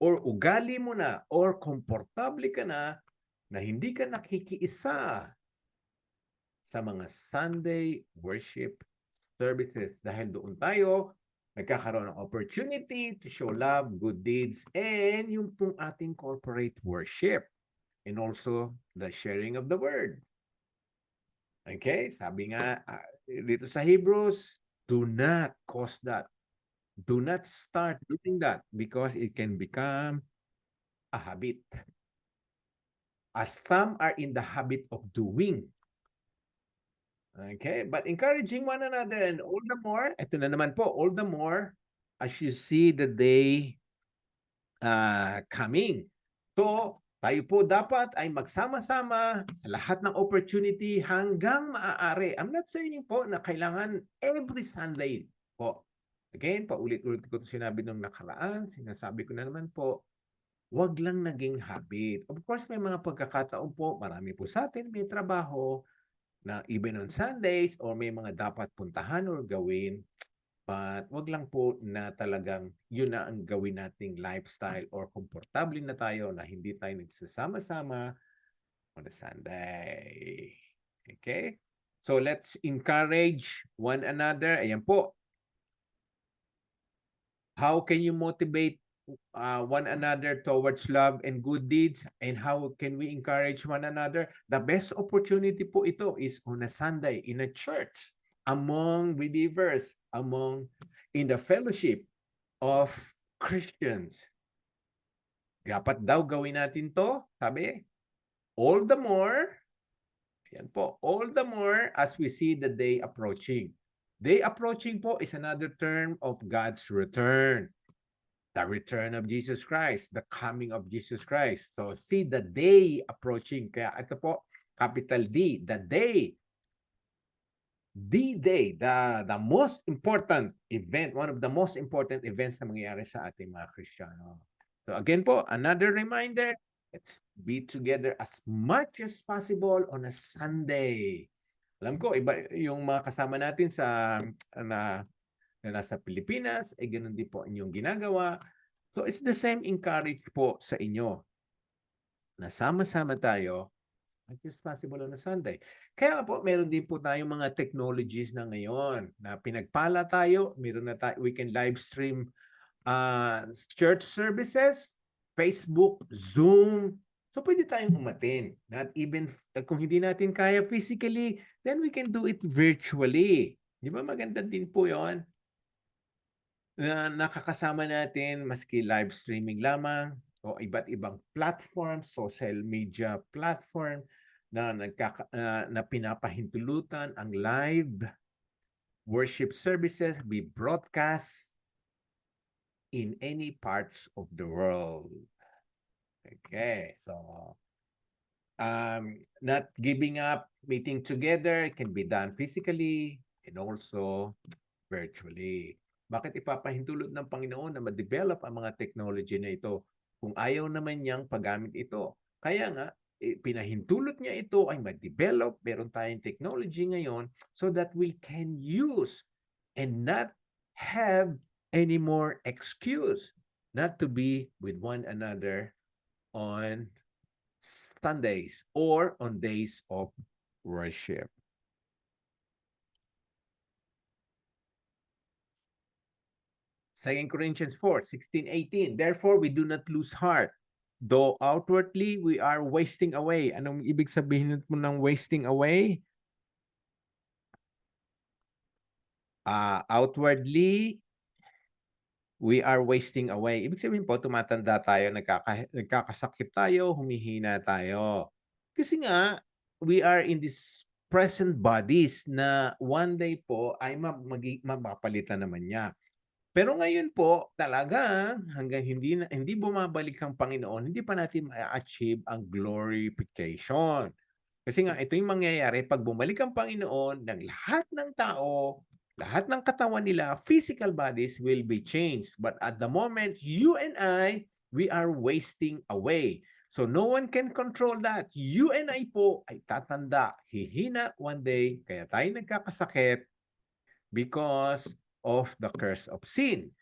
[SPEAKER 1] or ugali mo na, or komportable ka na hindi ka nakikiisa sa mga Sunday worship services. Dahil doon tayo, nagkakaroon ng opportunity to show love, good deeds, and yung pong ating corporate worship. And also, the sharing of the word. Okay? Sabi nga, dito sa Hebrews, do not cause that. Do not start doing that because it can become a habit. as some are in the habit of doing. Okay, but encouraging one another, and all the more, ito na naman po, all the more as you see the day coming. So, tayo po dapat ay magsama-sama sa lahat ng opportunity hanggang maaari. I'm not saying po na kailangan every Sunday po. Again, paulit-ulit ko ito sinabi nung nakaraan, sinasabi ko na naman po, wag lang naging habit. Of course, may mga pagkakataon po, marami po sa atin may trabaho na even on Sundays or may mga dapat puntahan or gawin. But wag lang po na talagang yun na ang gawin nating lifestyle or komportable na tayo na hindi tayo nagsasama-sama on a Sunday. Okay? So let's encourage one another. Ayan po. How can you motivate one another towards love and good deeds? And how can we encourage one another? The best opportunity po ito is on a Sunday in a church, among believers, in the fellowship of Christians. Dapat daw gawin natin to, sabi, all the more, yan po, all the more as we see the day approaching. Day approaching po is another term of God's return. The return of Jesus Christ, the coming of Jesus Christ. So see the day approaching. Kaya ito po, capital D, the day. The day, the most important event, one of the most important events na mangyayari sa ating mga Kristiyano. So again po, another reminder, let's be together as much as possible on a Sunday. Alam ko, iba yung mga kasama natin na nasa Pilipinas, ay ganun din po inyong ginagawa. So it's the same encourage po sa inyo. Nasama-sama tayo as much as possible on a Sunday. Kaya po, meron din po tayong mga technologies na ngayon na pinagpala tayo. Meron na tayo, we can live stream church services, Facebook, Zoom. So pwede tayong umatin. Not even, kung hindi natin kaya physically, then we can do it virtually. Di ba maganda din po yon? Na nakakasama natin maski live streaming lamang o iba't ibang platform, social media platform na pinapahintulutan ang live worship services be broadcast in any parts of the world. Okay, so not giving up meeting together, it can be done physically and also virtually. Bakit ipapahintulot ng Panginoon na ma-develop ang mga technology na ito kung ayaw naman niyang paggamit ito? Kaya nga, pinahintulot niya ito ay ma-develop. Meron tayong technology ngayon so that we can use and not have any more excuse not to be with one another on Sundays or on days of worship. Second Corinthians 4:16-18. Therefore, we do not lose heart. Though outwardly, we are wasting away. Anong ibig sabihin mo ng wasting away? Outwardly, we are wasting away. Ibig sabihin po, tumatanda tayo, nagkakasakit tayo, humihina tayo. Kasi nga, we are in this present bodies na one day po ay mapapalitan naman niya. Pero ngayon po, talaga hanggang hindi bumabalik ang Panginoon, hindi pa natin ma-achieve ang glorification. Kasi nga ito yung mangyayari pag bumalik ang Panginoon, ng lahat ng tao, lahat ng katawan nila, physical bodies will be changed. But at the moment, you and I, we are wasting away. So no one can control that. You and I po ay tatanda, hihina one day, kaya tayo nagkakasakit because of the curse of sin.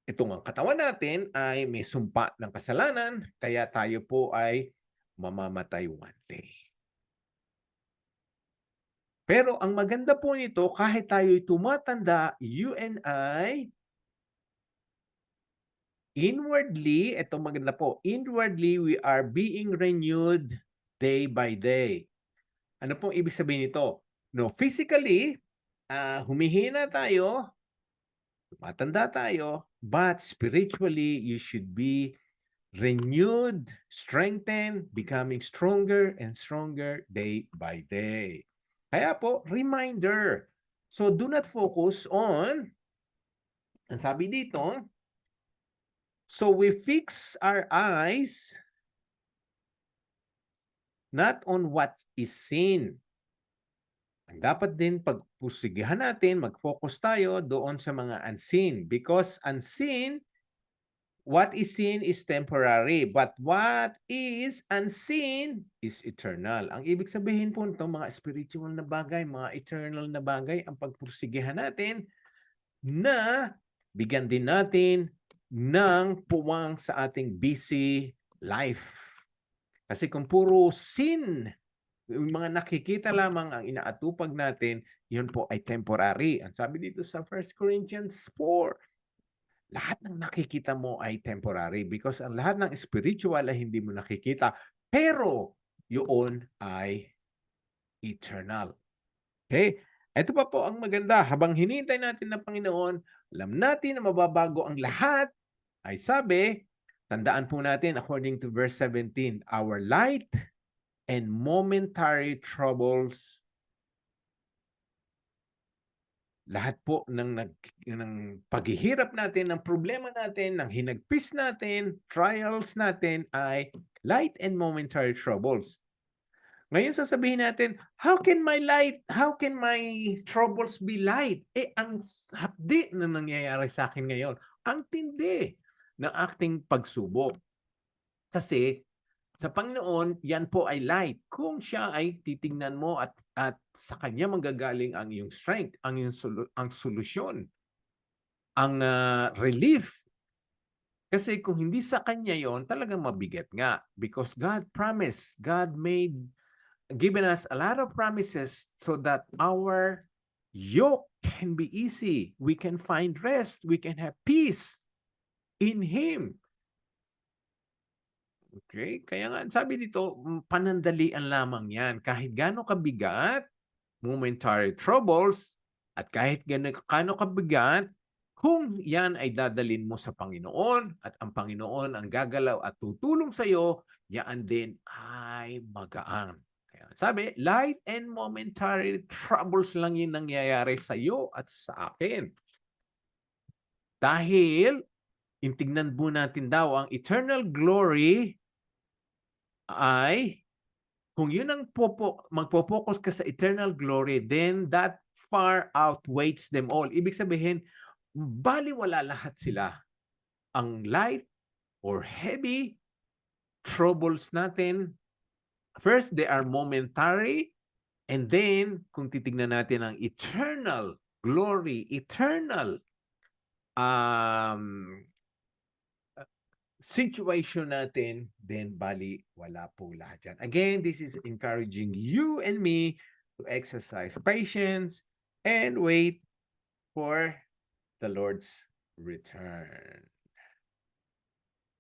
[SPEAKER 1] Itong ang katawan natin ay may sumpa ng kasalanan, kaya tayo po ay mamamatay one day. Pero ang maganda po nito, kahit tayo'y tumatanda, you and I, inwardly, ito maganda po, inwardly we are being renewed day by day. Ano pong ibig sabihin nito? No, physically, humihina tayo, tumatanda tayo, but spiritually, you should be renewed, strengthened, becoming stronger and stronger day by day. Kaya po, reminder. So do not focus on, ang sabi dito, so we fix our eyes not on what is seen. Ang dapat din pagpusigihan natin, mag-focus tayo doon sa mga unseen. Because unseen, what is seen is temporary. But what is unseen is eternal. Ang ibig sabihin po nito, mga spiritual na bagay, mga eternal na bagay, ang pagpusigihan natin na bigyan din natin ng puwang sa ating busy life. Kasi kung puro sin, yung mga nakikita lamang ang inaatupag natin, yun po ay temporary. Ang sabi dito sa 1 Corinthians 4, lahat ng nakikita mo ay temporary because ang lahat ng spiritual ay hindi mo nakikita. Pero yun ay eternal. Okay? Ito pa po ang maganda. Habang hinihintay natin ng Panginoon, alam natin na mababago ang lahat, ay sabi, tandaan po natin according to verse 17, our light and momentary troubles, lahat po ng paghihirap natin, ng problema natin, ng hinagpis natin, trials natin ay light and momentary troubles. Ngayon sasabihin natin, how can my troubles be light? Ang hapdi na nangyayari sa akin ngayon, ang tindi ng ating pagsubok. Kasi sa Panginoon, yan po ay light. Kung siya ay titingnan mo at sa kanya manggagaling ang iyong strength, ang solusyon, ang relief. Kasi kung hindi sa kanya yon, talagang mabigat nga. Because God promised, given us a lot of promises so that our yoke can be easy. We can find rest. We can have peace in Him. Okay? Kaya nga, sabi dito, panandalian lamang yan. Kahit gaano kabigat, momentary troubles, at kahit gaano kabigat, kung yan ay dadalin mo sa Panginoon, at ang Panginoon ang gagalaw at tutulong sa iyo, yan din ay magaan. Kaya sabi, light and momentary troubles lang yung nangyayari sa iyo at sa akin. Dahil, tingnan po natin daw, ang eternal glory ay, kung yun ang magpo-focus ka sa eternal glory, then that far outweighs them all. Ibig sabihin, baliwala lahat sila. Ang light or heavy troubles natin, first, they are momentary, and then, kung titignan natin ang eternal glory, eternal situation natin, then bali, wala po lahat yan. Again, this is encouraging you and me to exercise patience and wait for the Lord's return.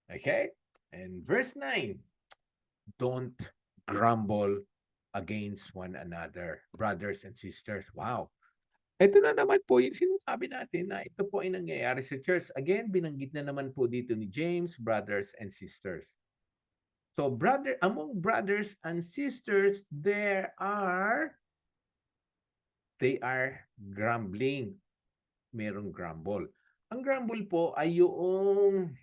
[SPEAKER 1] Okay? And verse 9, don't grumble against one another, brothers and sisters. Wow. Ito na naman po yung sinasabi natin na ito po ay nangyayari sa church. Again, binanggit na naman po dito ni James, brothers and sisters. So, among brothers and sisters, they are grumbling. Merong grumble. Ang grumble po ay yung,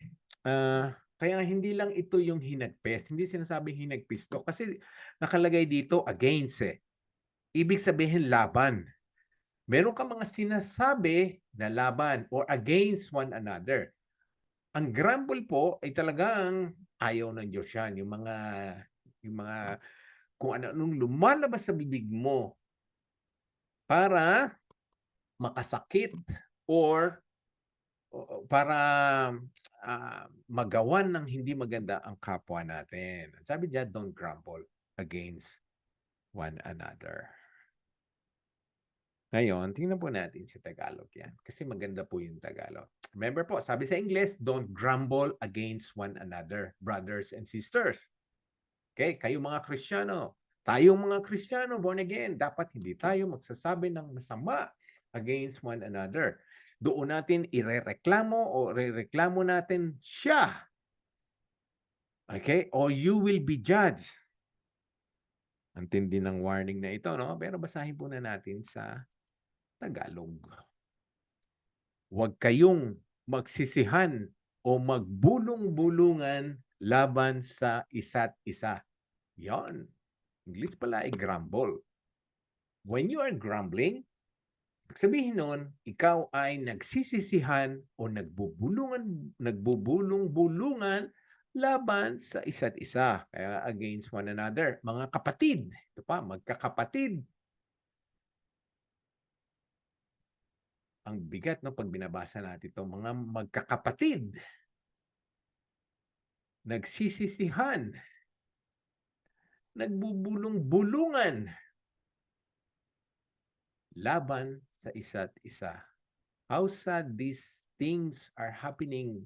[SPEAKER 1] kaya hindi lang ito yung hinagpis. Hindi sinasabing hinagpis to. Kasi nakalagay dito against eh. Ibig sabihin laban. Meron ka mga sinasabi na laban or against one another. Ang grumble po ay talagang ayaw ng Diyos yan. Yung mga kung ano-anong lumalabas sa bibig mo para makasakit or para magawan ng hindi maganda ang kapwa natin. Sabi diyan, don't grumble against one another. Ngayon, tingnan po natin si Tagalog yan. Kasi maganda po yung Tagalog. Remember po, sabi sa English, don't grumble against one another, brothers and sisters. Okay, kayo mga Kristiyano, tayong mga Kristiyano, born again, dapat hindi tayo magsasabi ng masama against one another. Doon natin irereklamo o rereklamo natin siya Okay? Or you will be judged. Ang tindi ng warning na ito, no? Pero basahin po na natin sa Tagalog. Huwag kayong magsisihan o magbulong-bulungan laban sa isa't isa. Yon. English pala ay grumble. When you are grumbling, sabihin nun, ikaw ay nagsisisihan o nagbubulong-bulungan laban sa isa't isa. Kaya against one another. Mga kapatid. Ito pa, magkakapatid. Ang bigat no pag binabasa natin ito, mga magkakapatid. Nagsisisihan. Nagbubulong-bulungan laban sa isa't isa. How sad these things are happening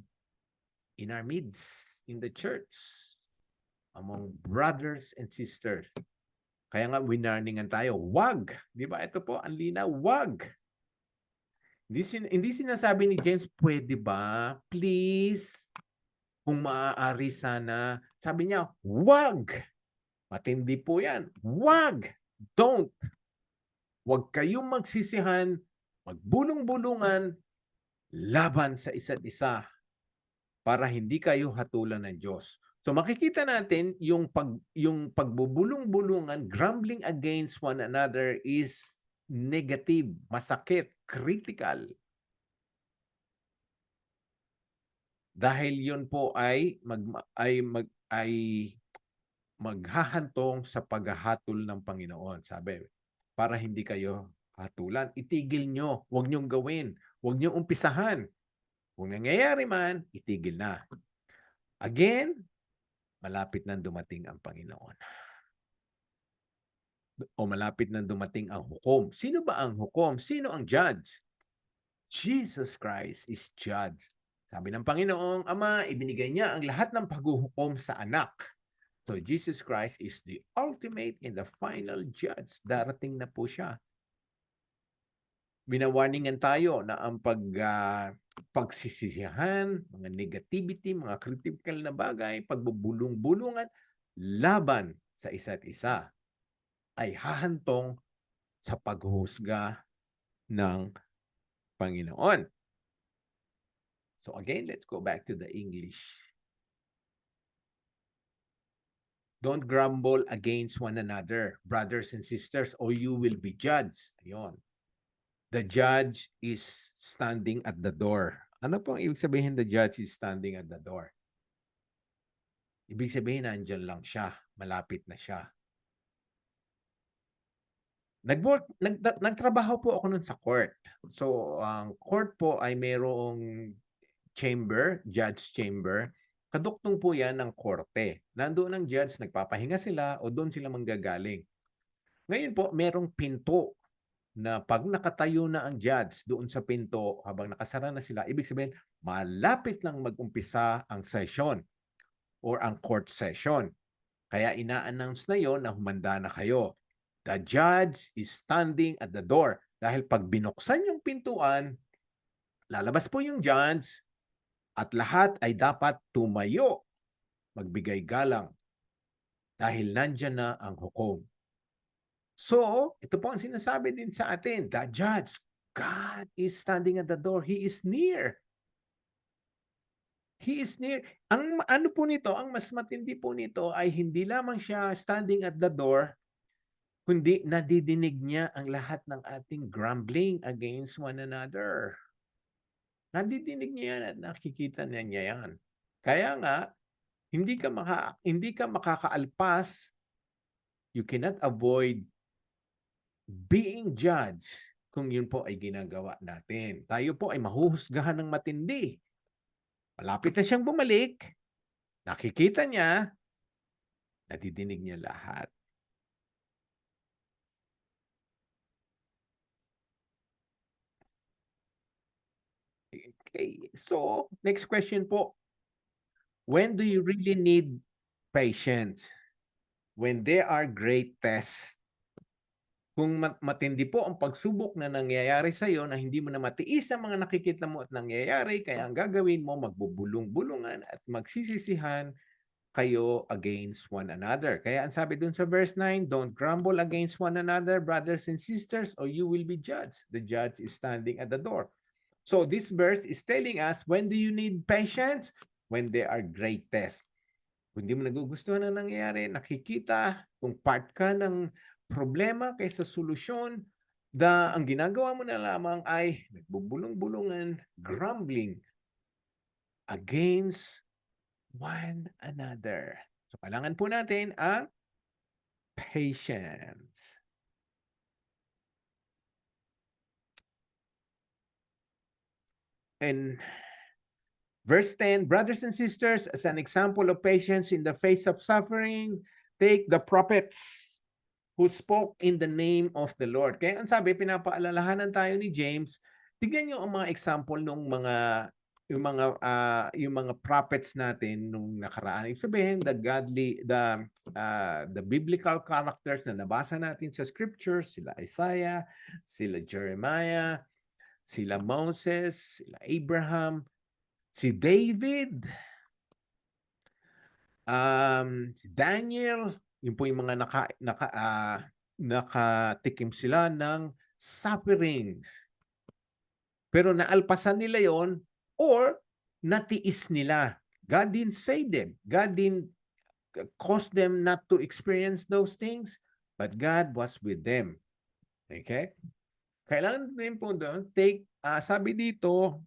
[SPEAKER 1] in our midst, in the church, among brothers and sisters. Kaya nga, winarningan tayo, wag. Di ba? Ito po, ang linaw, wag. Hindi sinasabi ni James, pwede ba? Please. Kung maaari sana. Sabi niya, wag. Matindi po yan. Wag. Don't. Huwag kayong magsisihan, magbulong-bulungan, laban sa isa't isa para hindi kayo hatulan ng Diyos. So makikita natin yung pagbubulong-bulungan, grumbling against one another is negative, masakit, critical. Dahil yun po ay maghahantong sa paghahatol ng Panginoon, sabi. Para hindi kayo hatulan, itigil nyo, huwag nyong gawin, huwag nyong umpisahan. Kung nangyayari man, itigil na. Again, malapit nang dumating ang Panginoon. O malapit nang dumating ang hukom. Sino ba ang hukom? Sino ang judge? Jesus Christ is judge. Sabi ng Panginoong Ama, ibinigay niya ang lahat ng paghuhukom sa anak. So Jesus Christ is the ultimate and the final judge. Darating na po siya. Binawarningan tayo na ang pagsisisihan, mga negativity, mga critical na bagay, pagbubulong-bulungan, laban sa isa't isa ay hahantong sa paghuhusga ng Panginoon. So again, let's go back to the English. Don't grumble against one another, brothers and sisters, or you will be judged. Ayun. The judge is standing at the door. Ano pong ibig sabihin the judge is standing at the door? Ibig sabihin, nandyan lang siya. Malapit na siya. Nagtrabaho po ako nun sa court. So, ang court po ay mayroong chamber, judge chamber. Kaduktong po yan ng korte. Nandoon ang judge, nagpapahinga sila o doon sila manggagaling. Ngayon po, merong pinto na pag nakatayo na ang judge doon sa pinto habang nakasara na sila, ibig sabihin, malapit lang mag-umpisa ang session or ang court session. Kaya ina-announce na yon na humanda na kayo. The judge is standing at the door. Dahil pag binuksan yung pintuan, lalabas po yung judge at lahat ay dapat tumayo, magbigay galang dahil nandyan na ang hukom. So, ito po ang sinasabi din sa atin, the judge, God is standing at the door. He is near. He is near. Ang ano po nito, ang mas matindi po nito ay hindi lamang siya standing at the door, kundi nadidinig niya ang lahat ng ating grumbling against one another. Nadidinig niya yan at nakikita niya yan. Kaya nga, hindi ka makakaalpas, you cannot avoid being judged kung yun po ay ginagawa natin. Tayo po ay mahuhusgahan ng matindi. Malapit na siyang bumalik, nakikita niya, nadidinig niya lahat. Okay, so next question po. When do you really need patience? When there are great tests. Kung matindi po ang pagsubok na nangyayari sa iyo na hindi mo na matiis ang mga nakikita mo at nangyayari, kaya ang gagawin mo, magbubulong-bulungan at magsisisihan kayo against one another. Kaya ang sabi dun sa verse 9, don't grumble against one another, brothers and sisters, or you will be judged. The judge is standing at the door. So this verse is telling us, when do you need patience? When there are great tests. Kung di mo nagugustuhan ang nangyayari, nakikita kung part ka ng problema kaysa solusyon, ang ginagawa mo na lamang ay nagbubulong-bulungan, grumbling against one another. So, kailangan po natin ang patience. And verse 10, brothers and sisters, as an example of patience in the face of suffering, take the prophets who spoke in the name of the Lord. Kaya ang sabi, pinapaalalahanan tayo ni James, tignan nyo ang mga example ng yung mga prophets natin nung nakaraan. Ibig sabihin, the biblical characters na nabasa natin sa scriptures, sila Isaiah, sila Jeremiah, sila Moses, sila Abraham, si David, si Daniel, yun po yung mga nakatikim sila ng suffering. Pero naalpasan nila yon or natiis nila. God didn't save them. God didn't cause them not to experience those things, but God was with them. Okay? Kailangan din po doon, sabi dito,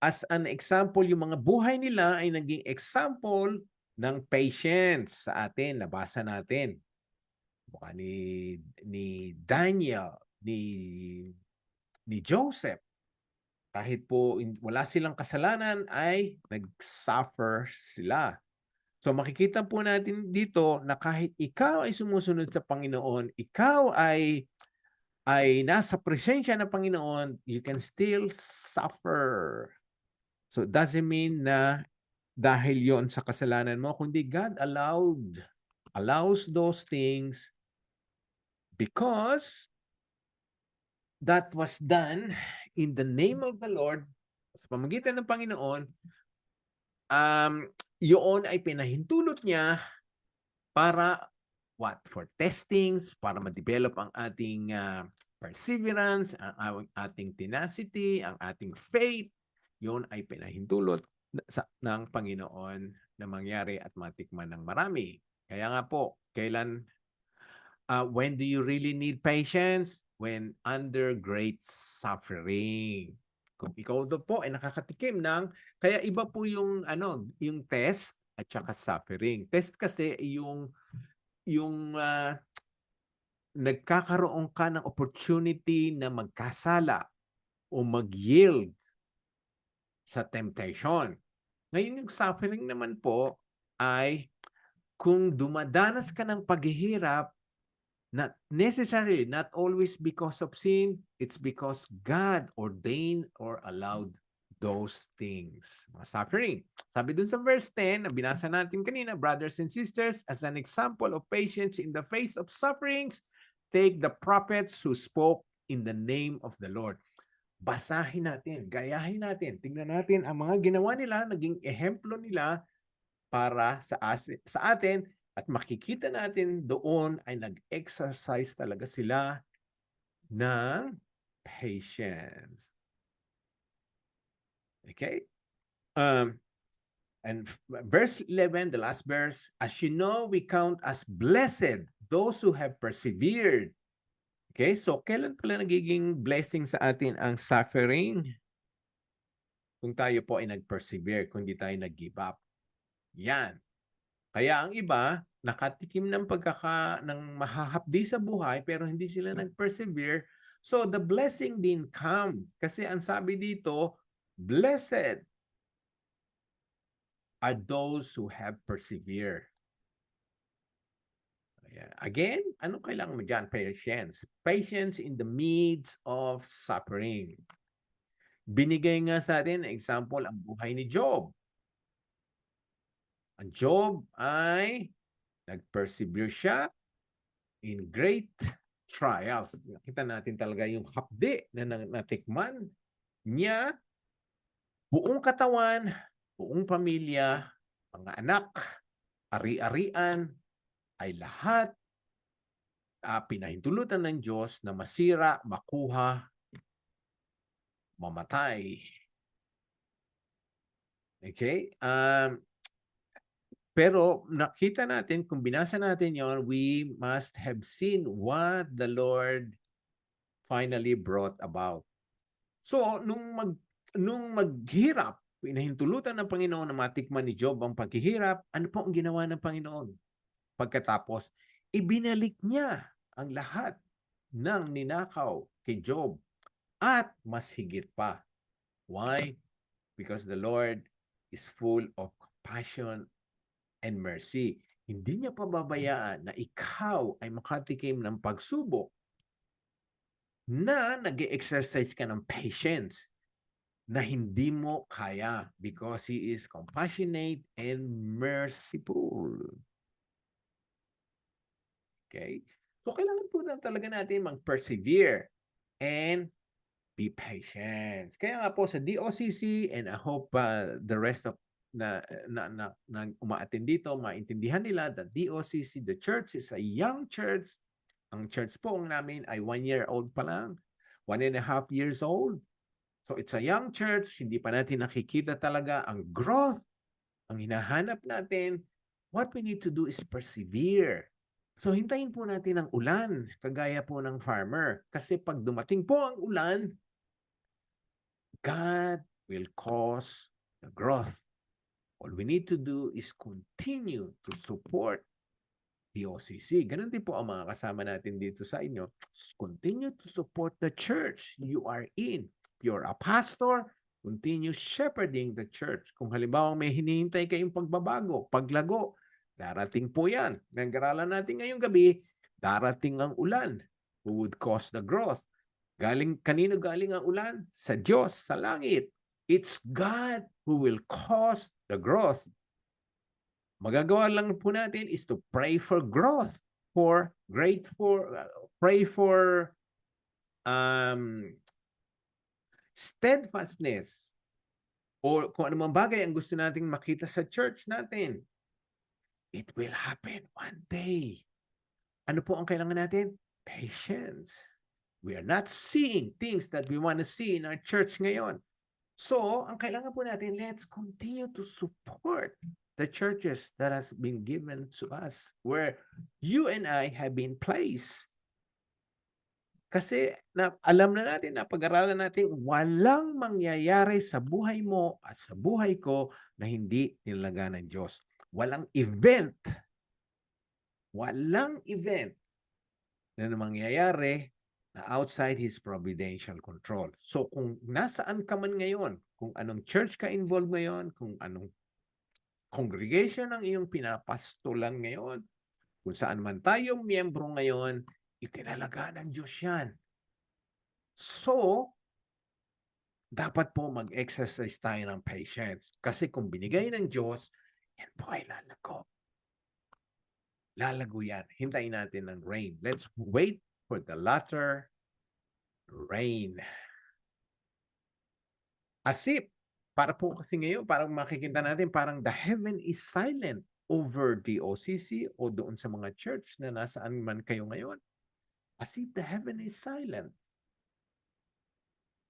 [SPEAKER 1] as an example, yung mga buhay nila ay naging example ng patience sa atin. Nabasa natin. Mukha ni Daniel, ni Joseph. Kahit po wala silang kasalanan, ay nag-suffer sila. So makikita po natin dito na kahit ikaw ay sumusunod sa Panginoon, ikaw ay nasa presensya ng Panginoon, you can still suffer. So it doesn't mean na dahil yon sa kasalanan mo, kundi God allows those things because that was done in the name of the Lord, sa pamamagitan ng Panginoon, yun ay pinahintulot niya para what? For testings, para ma-develop ang ating perseverance, ang ating tenacity, ang ating faith. Yun ay pinahintulot ng Panginoon na mangyari at matikman ng marami. Kaya nga po, when do you really need patience? When under great suffering. Kung ikaw doon po ay nakakatikim kaya iba po yung test at saka suffering. Test kasi yung nagkakaroon ka ng opportunity na magkasala o mag-yield sa temptation. Ngayon yung suffering naman po ay kung dumadanas ka ng paghihirap, not necessarily, not always because of sin, it's because God ordained or allowed those things. Mga suffering. Sabi dun sa verse 10, na binasa natin kanina, brothers and sisters, as an example of patience in the face of sufferings, take the prophets who spoke in the name of the Lord. Basahin natin, gayahin natin, tingnan natin ang mga ginawa nila, naging ehemplo nila para sa atin, at makikita natin doon ay nag-exercise talaga sila ng patience. Okay? And verse 11, the last verse, as you know, we count as blessed those who have persevered. Okay, so kailan pala nagiging blessing sa atin ang suffering? Kung tayo po ay nag-persevere, kung di tayo nag-give up. Yan. Kaya ang iba, nakatikim ng mahahapdi sa buhay, pero hindi sila nag-persevere. So the blessing didn't come. Kasi ang sabi dito, blessed are those who have persevered. Again, ano kailangan mo dyan? Patience. Patience in the midst of suffering. Binigay nga sa atin, example, ang buhay ni Job. Ang Job ay nag-persevere siya in great trials. Nakita natin talaga yung hapdi na natikman niya, buong katawan, buong pamilya, mga anak, ari-arian, ay lahat pinahintulutan ng Diyos na masira, makuha, mamatay. Okay? Pero nakita natin, kung binasa natin yon, we must have seen what the Lord finally brought about. So, nung maghirap, pinahintulutan ng Panginoon na matikman ni Job ang paghihirap, ano po ang ginawa ng Panginoon? Pagkatapos, ibinalik niya ang lahat ng ninakaw kay Job at mas higit pa. Why? Because the Lord is full of compassion and mercy. Hindi niya pababayaan na ikaw ay makatikim ng pagsubok na nag-exercise ka ng patience na hindi mo kaya because He is compassionate and merciful. Okay? So, kailangan po talaga natin mag-persevere and be patient. Kaya nga po sa DOCC, and I hope the rest of na umaattend dito, maintindihan nila that DOCC, the church is a young church. Ang church po namin ay 1 year old pa lang, 1.5 years old. So it's a young church, hindi pa natin nakikita talaga ang growth. Ang hinahanap natin, what we need to do is persevere. So hintayin po natin ang ulan, kagaya po ng farmer. Kasi pag dumating po ang ulan, God will cause the growth. All we need to do is continue to support the OCC. Ganun din po ang mga kasama natin dito sa inyo. Continue to support the church you are in. If you're a pastor, continue shepherding the church. Kung halimbawa may hinihintay kayong pagbabago, paglago, darating po yan. Nag-aralan natin ngayong gabi, darating ang ulan who would cause the growth. Kanino galing ang ulan? Sa Diyos, sa langit. It's God who will cause the growth. Magagawa lang po natin is to pray for growth, pray for steadfastness, o kung anumang bagay ang gusto nating makita sa church natin. It will happen one day. Ano po ang kailangan natin? Patience. We are not seeing things that we want to see in our church ngayon. So, ang kailangan po natin, let's continue to support the churches that has been given to us, where you and I have been placed. Kasi alam na natin, napag-aralan natin, walang mangyayari sa buhay mo at sa buhay ko na hindi nilalaga ng Diyos. Walang event na mangyayari na outside His providential control. So kung nasaan ka man ngayon, kung anong church ka involved ngayon, kung anong congregation ang iyong pinapastolan ngayon, kung saan man tayo miyembro ngayon, itinalaga ng Diyos yan. So, dapat po mag-exercise tayo ng patience. Kasi kung binigay ng Diyos, yan po ay lalago. Lalago yan. Hintayin natin ng rain. Let's wait for the latter rain. Asip, para po kasi ngayon, parang makikita natin, parang the heaven is silent over the OCC o doon sa mga church na nasaan man kayo ngayon. As if the heaven is silent.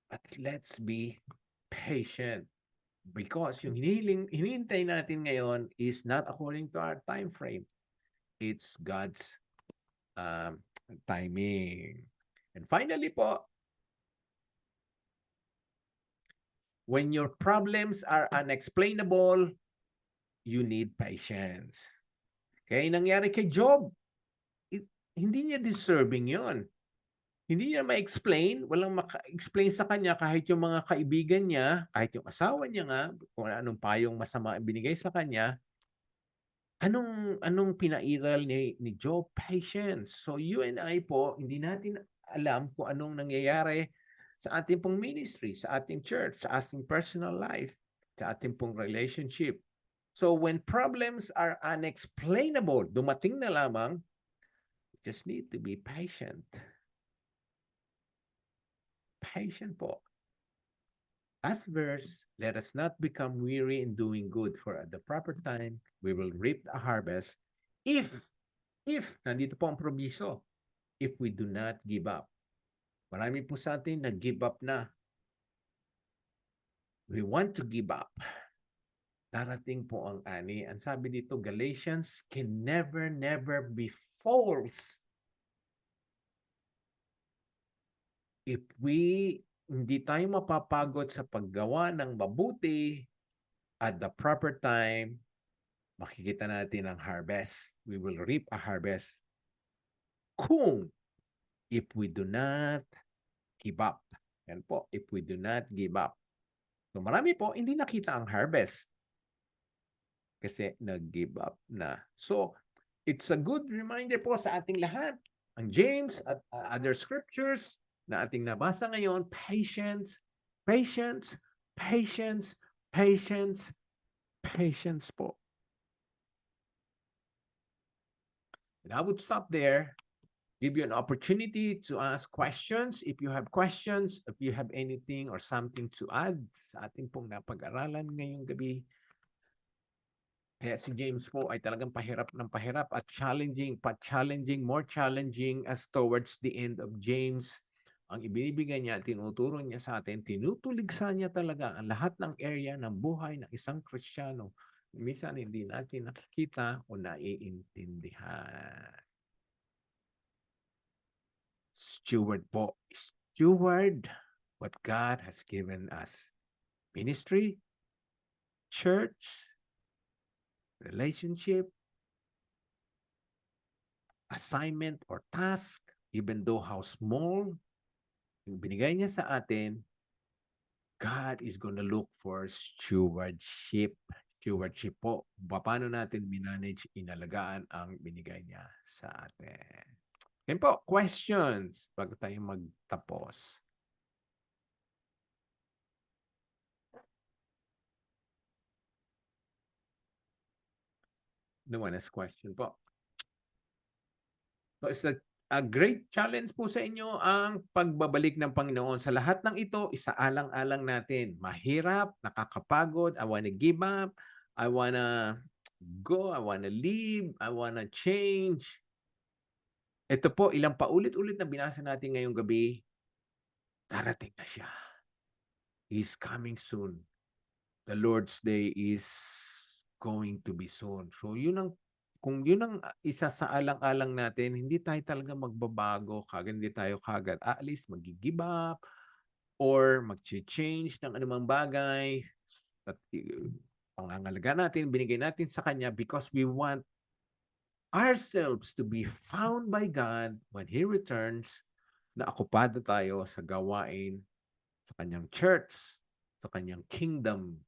[SPEAKER 1] But let's be patient. Because yung hinihintay natin ngayon is not according to our time frame. It's God's timing. And finally po, when your problems are unexplainable, you need patience. Kaya nangyari kay Job, hindi niya deserving yon. Hindi niya ma-explain, walang maka-explain sa kanya kahit yung mga kaibigan niya, kahit yung asawa niya nga, kung anong payong masama binigay sa kanya. Anong pinairal ni Job? Patience. So you and I po, hindi natin alam kung anong nangyayari sa ating pong ministry, sa ating church, sa ating personal life, sa ating pong relationship. So when problems are unexplainable, dumating na lamang, we just need to be patient. Patient po. Last verse, let us not become weary in doing good, for at the proper time, we will reap a harvest if, nandito po ang probiso, if we do not give up. Marami po sa atin nag-give up na. We want to give up. Darating po ang ani. Ang sabi dito, Galatians can never be false if hindi tayo mapapagod sa paggawa ng mabuti at the proper time, makikita natin ang harvest. We will reap a harvest kung if we do not give up. Yan po, if we do not give up. So marami po, hindi nakita ang harvest kasi nag-give up na. So, it's a good reminder po sa ating lahat. Ang James at other scriptures na ating nabasa ngayon, patience, patience, patience, patience, patience po. And I would stop there, give you an opportunity to ask questions. If you have questions, if you have anything or something to add sa ating pong napag-aralan ngayong gabi, kaya si James po ay talagang pahirap ng pahirap at more challenging as towards the end of James. Ang ibinibigay niya, tinuturo niya sa atin, tinutuligsa niya talaga ang lahat ng area ng buhay ng isang Kristiyano. Minsan hindi natin nakikita o naiintindihan. Steward po. Steward what God has given us. Ministry, church, relationship, assignment or task, even though how small, yung binigay niya sa atin, God is gonna look for stewardship. Stewardship po. Paano natin minanage, inalagaan ang binigay niya sa atin. Yan po, questions bago tayo magtapos. No one has question po. So it's a great challenge po sa inyo ang pagbabalik ng Panginoon. Sa lahat ng ito, isaalang-alang natin. Mahirap, nakakapagod, I wanna give up, I wanna go, I wanna leave, I wanna change. Ito po, ilang paulit-ulit na binasa natin ngayong gabi, darating na siya. He's coming soon. The Lord's Day is going to be soon. So kung yun ang isa sa alang-alang natin, hindi tayo talaga magbabago, hindi tayo kagad aalis, mag-give up, or mag-change ng anumang bagay. At pangangalaga natin, binigay natin sa Kanya because we want ourselves to be found by God when He returns, na okupado tayo sa gawain sa Kanyang church, sa Kanyang kingdom,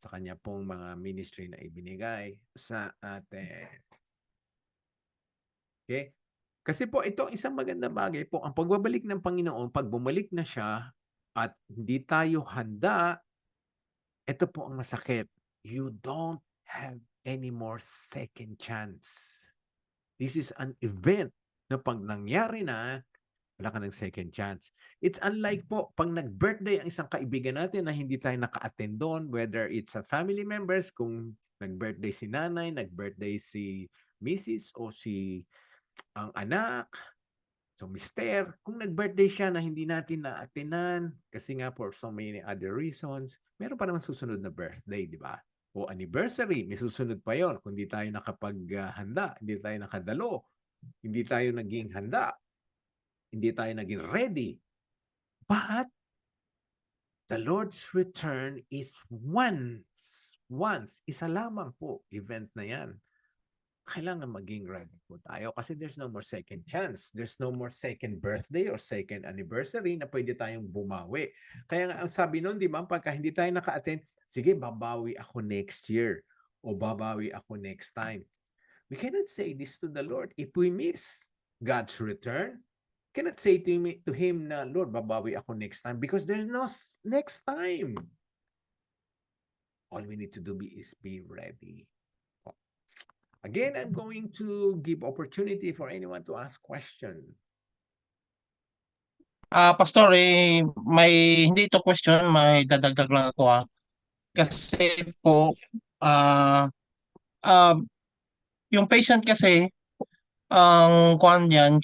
[SPEAKER 1] sa Kanya pong mga ministry na ibinigay sa atin. Okay? Kasi po ito isang magandang bagay po, ang pagbabalik ng Panginoon, pag bumalik na siya at hindi tayo handa, ito po ang masakit. You don't have any more second chance. This is an event na pag nangyari na, wala ka ng second chance. It's unlike po, pag nag-birthday ang isang kaibigan natin na hindi tayo naka-attend doon, whether it's a family members, kung nag-birthday si nanay, nag-birthday si Mrs. o si ang anak, so mister, kung nag-birthday siya na hindi natin na-attenan, kasi nga for so many other reasons, meron pa naman susunod na birthday, di ba? O anniversary, may susunod pa yon. Kung hindi tayo nakapaghanda, hindi tayo nakadalo, hindi tayo naging handa, hindi tayo naging ready. But the Lord's return is once, isa lamang po, event na yan. Kailangan maging ready po tayo kasi there's no more second chance. There's no more second birthday or second anniversary na pwede tayong bumawi. Kaya nga ang sabi nun, di ba, pagka hindi tayo naka-attend, sige, babawi ako next year o babawi ako next time. We cannot say this to the Lord. If we miss God's return, cannot say to Him na, Lord, babawi ako next time because there's no next time. All we need to do is be ready. Again, I'm going to give opportunity for anyone to ask question.
[SPEAKER 4] Pastor, may hindi ito question, may dadagdag lang ako Kasi po, ah, ah, yung patient kasi, ang kuan niyan,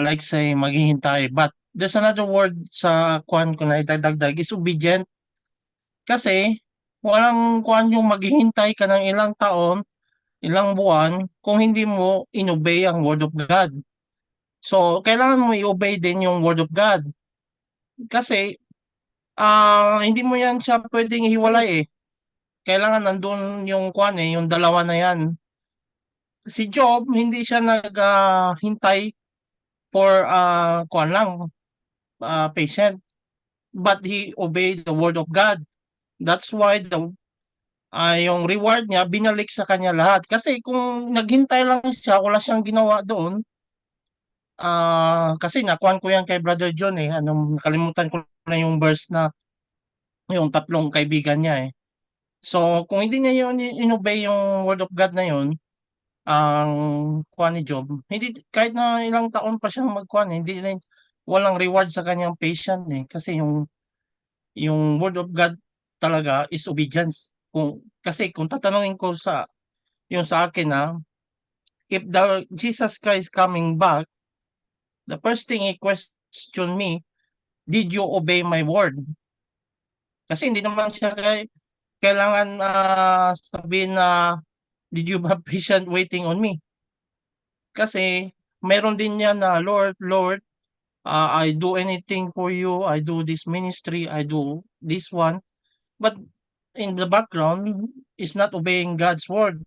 [SPEAKER 4] like say, maghihintay. But there's another word sa kuan ko na idadagdag is obedient. Kasi, walang kuan yung maghihintay ka ng ilang taon, ilang buwan, kung hindi mo inobey ang word of God. So, kailangan mo i-obey din yung word of God. Kasi, hindi mo yan siya pwedeng ihiwalay Kailangan nandun yung kuan yung dalawa na yan. Si Job, hindi siya naghintay for kuan lang, patient. But he obeyed the word of God. That's why yung reward niya, binalik sa kanya lahat. Kasi kung naghintay lang siya, wala siyang ginawa doon, kasi nakuhan ko yan kay Brother John nakalimutan ko na yung verse na yung tatlong kaibigan niya So, kung hindi niya yun inobey yung word of God na yun, ang kuha ni Job, hindi kahit na ilang taon pa siyang magkuhan hindi rin walang reward sa kanyang patient kasi yung word of God talaga is obedience. Kasi kung tatanungin ko yung sa akin if the Jesus Christ coming back, the first thing he question me, did you obey my word? Kasi hindi naman siya kailangan sabihin na did you have patient waiting on me? Kasi meron din yan na Lord, Lord, I do anything for you, I do this ministry, I do this one. But in the background is not obeying God's word.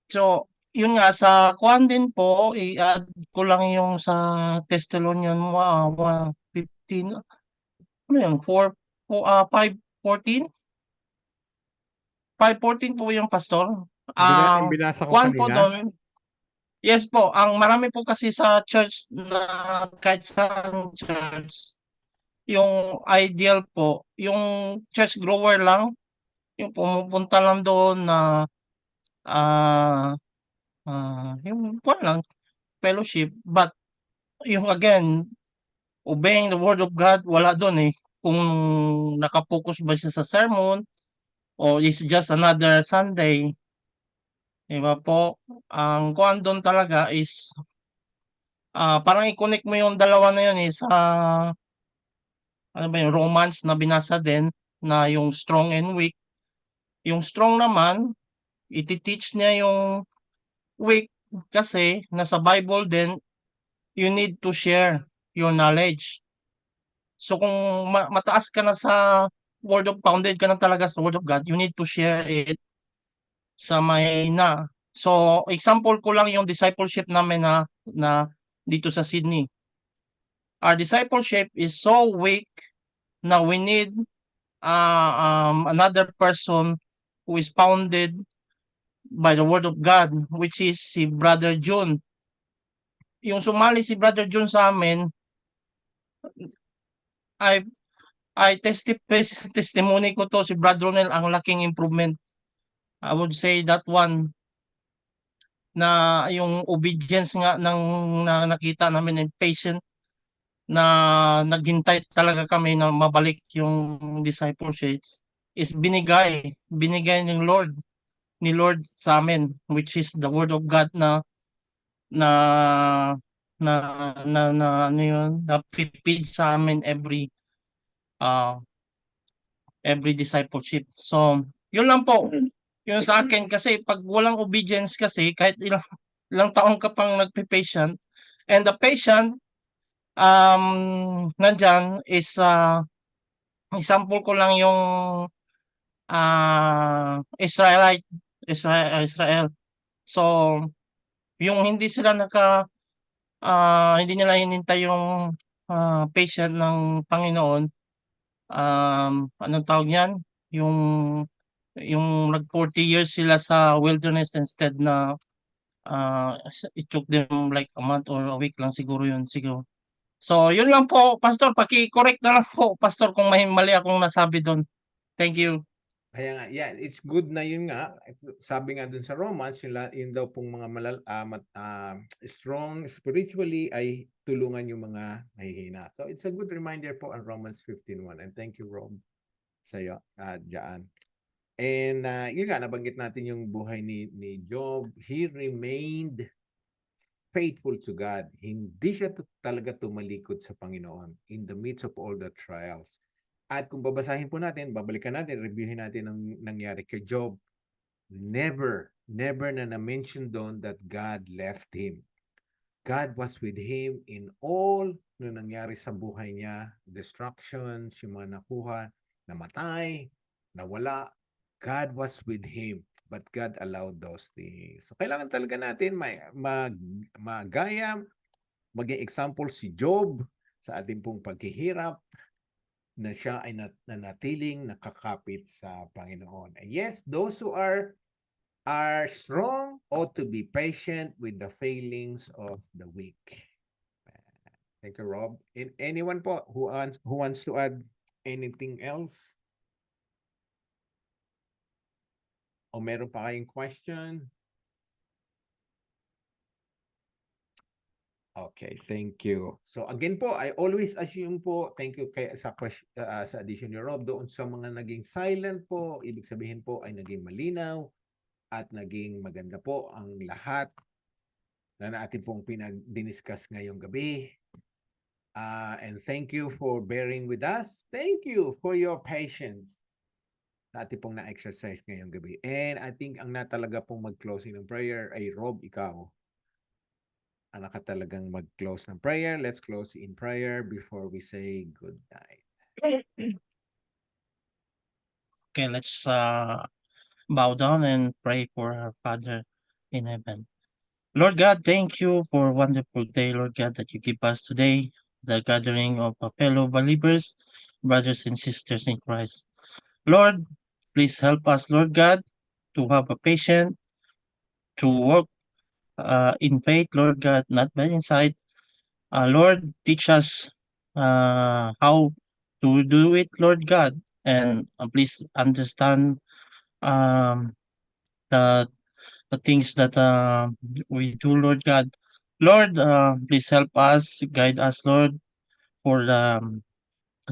[SPEAKER 4] So, yun nga sa kuan din po, i-add ko lang yung sa Thessalonian 1:15. Ano yun? 5:14? 5:14 po yung pastor.
[SPEAKER 1] Yung
[SPEAKER 4] Ang
[SPEAKER 1] binasa ko
[SPEAKER 4] kuan po
[SPEAKER 1] kanina.
[SPEAKER 4] doon, yes po, ang marami po kasi sa church na kahit sa church, yung ideal po, yung church grower lang, yung pumupunta lang doon na ah yung kuwan lang, fellowship. But yung again, obeying the word of God, wala doon Kung nakapokus ba siya sa sermon o is just another Sunday, di ba po? Ang kuwan doon talaga is parang i-connect mo yung dalawa na yun sa ano ba yung Romans na binasa din na yung strong and weak. Yung strong naman, iti-teach niya yung weak kasi nasa Bible din, you need to share your knowledge. So kung mataas ka na sa founded ka na talaga sa Word of God, you need to share it sa mahina. So example ko lang yung discipleship namin na dito sa Sydney. Our discipleship is so weak na we need another person who is founded by the Word of God, which is si Brother June. Yung sumali si Brother June sa amin, I testimony ko to si Brother Ronel, ang laking improvement. I would say that one na yung obedience nga na nakita namin and patient na naghintay talaga kami na mabalik yung discipleships is binigay ni Lord sa amin, which is the word of God na na na ano yun, na feed sa amin every discipleship. So, yun lang po. Yun sa akin kasi pag walang obedience kasi kahit ilang taon ka pang nagpe-patient and the patient nandyan is example ko lang yung Israel. So, yung hindi sila hindi nila hinintay yung patient ng Panginoon, anong tawag niyan? Yung nag 40 years sila sa wilderness instead na it took them like a month or a week lang siguro yun siguro. So, yun lang po, Pastor. Paki-correct na lang po, Pastor, kung may mali akong nasabi doon. Thank you.
[SPEAKER 1] Kaya nga, yeah, it's good na yun nga. Sabi nga dun sa Romans, yun daw pong mga strong spiritually ay tulungan yung mga mahihina. So it's a good reminder po on Romans 15:1. And thank you, Rob, sa'yo, dyan. And yun nga, nabanggit natin yung buhay ni Job. He remained faithful to God. Hindi siya talaga tumalikod sa Panginoon in the midst of all the trials. At kung babasahin po natin, babalikan natin, reviewin natin ang nangyari kay Job. Never na-mention doon that God left him. God was with him in all na nangyari sa buhay niya, destructions, yung mga nakuha, namatay, nawala. God was with him, but God allowed those things. So kailangan talaga natin magaya, maging example si Job sa ating pong paghihirap, na siya ay nanatiling nakakapit sa Panginoon. And yes, those who are strong ought to be patient with the failings of the weak. Thank you, Rob. Anyone po who wants to add anything else? O meron pa kayong question? Okay, thank you. So again po, I always assume po, thank you sa addition ni Rob, doon sa mga naging silent po, ibig sabihin po ay naging malinaw at naging maganda po ang lahat na natin pong pinag-discuss ngayong gabi. And thank you for bearing with us. Thank you for your patience na ating pong na-exercise ngayong gabi. And I think ang natalaga pong mag-closing ng prayer ay Rob, ikaw. Ang nakatalagang mag-close ng prayer. Let's close in prayer before we say good night.
[SPEAKER 4] Okay, let's bow down and pray for our Father in heaven. Lord God, thank you for a wonderful day, Lord God, that you give us today, the gathering of fellow believers, brothers and sisters in Christ. Lord, please help us, Lord God, to have a patient, to walk in faith, Lord God, not by insight. Lord, teach us how to do it, Lord God, and please understand um, the things that we do, Lord God. Lord, please help us, guide us, Lord, for the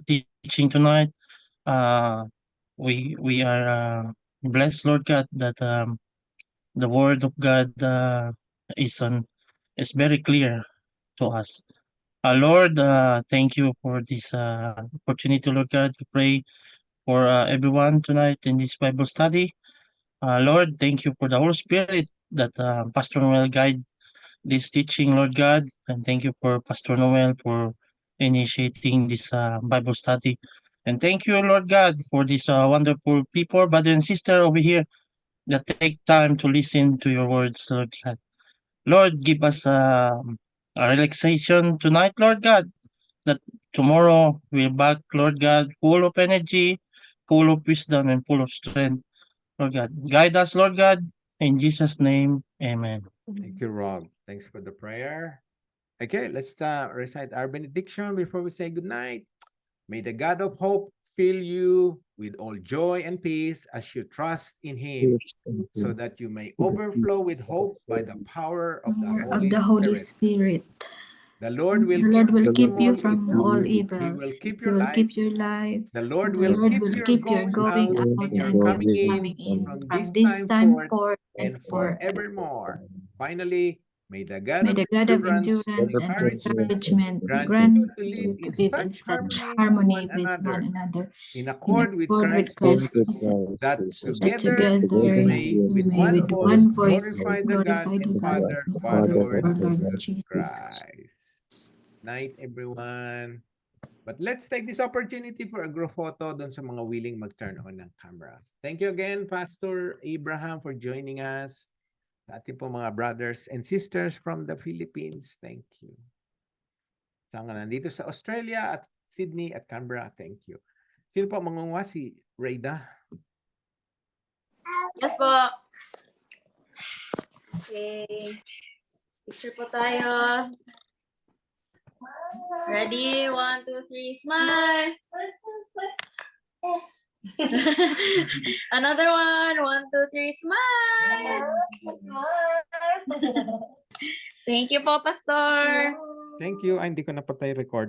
[SPEAKER 4] teaching tonight. We are blessed, Lord God, that the Word of God is very clear to us. Lord, thank you for this opportunity, Lord God, to pray for everyone tonight in this Bible study. Lord, thank you for the Holy Spirit that Pastor Noel guide this teaching, Lord God, and thank you for Pastor Noel for initiating this Bible study. And thank you, Lord God, for this wonderful people, brother and sister over here that take time to listen to your words, Lord God. Lord, give us a relaxation tonight, Lord God, that tomorrow we're back, Lord God, full of energy, full of wisdom, and full of strength, Lord God. Guide us, Lord God, in Jesus' name, amen.
[SPEAKER 1] Thank you, Rob. Thanks for the prayer. Okay, let's recite our benediction before we say good night. May the God of hope fill you with all joy and peace as you trust in Him, so that you may overflow with hope by the power of the Holy Spirit. The Lord will
[SPEAKER 2] keep you
[SPEAKER 1] from
[SPEAKER 2] from all
[SPEAKER 1] He
[SPEAKER 2] evil.
[SPEAKER 1] will keep
[SPEAKER 2] He
[SPEAKER 1] your
[SPEAKER 2] will
[SPEAKER 1] life.
[SPEAKER 2] keep your life.
[SPEAKER 1] The Lord
[SPEAKER 2] The
[SPEAKER 1] will
[SPEAKER 2] Lord
[SPEAKER 1] keep
[SPEAKER 2] will
[SPEAKER 1] your
[SPEAKER 2] keep your
[SPEAKER 1] going out
[SPEAKER 2] out
[SPEAKER 1] and your
[SPEAKER 2] and
[SPEAKER 1] coming
[SPEAKER 2] coming
[SPEAKER 1] in
[SPEAKER 2] in
[SPEAKER 1] from
[SPEAKER 2] this time forth
[SPEAKER 1] and
[SPEAKER 2] forever.
[SPEAKER 1] forevermore. Finally, may the God
[SPEAKER 2] May
[SPEAKER 1] of
[SPEAKER 2] the God of
[SPEAKER 1] endurance
[SPEAKER 2] endurance and
[SPEAKER 1] encouragement grant
[SPEAKER 2] grant
[SPEAKER 1] you to live
[SPEAKER 2] you to
[SPEAKER 1] in
[SPEAKER 2] live in
[SPEAKER 1] such
[SPEAKER 2] such
[SPEAKER 1] harmony
[SPEAKER 2] harmony with one
[SPEAKER 1] with one another,
[SPEAKER 2] another,
[SPEAKER 1] in
[SPEAKER 2] in
[SPEAKER 1] accord with
[SPEAKER 2] accord with
[SPEAKER 1] Christ
[SPEAKER 2] Christ
[SPEAKER 1] Jesus,
[SPEAKER 2] Jesus,
[SPEAKER 1] that
[SPEAKER 2] that
[SPEAKER 1] together
[SPEAKER 2] together
[SPEAKER 1] you may with one
[SPEAKER 2] with
[SPEAKER 1] voice
[SPEAKER 2] one voice
[SPEAKER 1] glorify the God
[SPEAKER 2] glorify the
[SPEAKER 1] and
[SPEAKER 2] God
[SPEAKER 1] Father
[SPEAKER 2] and
[SPEAKER 1] of our
[SPEAKER 2] Father of
[SPEAKER 1] Lord
[SPEAKER 2] our Lord
[SPEAKER 1] Jesus
[SPEAKER 2] Jesus.
[SPEAKER 1] Christ. Night, everyone. But let's take this opportunity for a group photo doon sa mga willing mag-turn on ng cameras. Thank you again, Pastor Abraham, for joining us. Sa ating po mga brothers and sisters from the Philippines, thank you. Sa mga nandito sa Australia at Sydney at Canberra, thank you. Sino po mangunguha? Si Rayda?
[SPEAKER 5] Yes po. Okay. Picture po tayo. Ready? 1, 2, 3, smile. Smile, smile, smile. Another one. 1, 2, 3, smile. Thank you po, Pastor.
[SPEAKER 1] Thank you. Ay, hindi ko na patay record.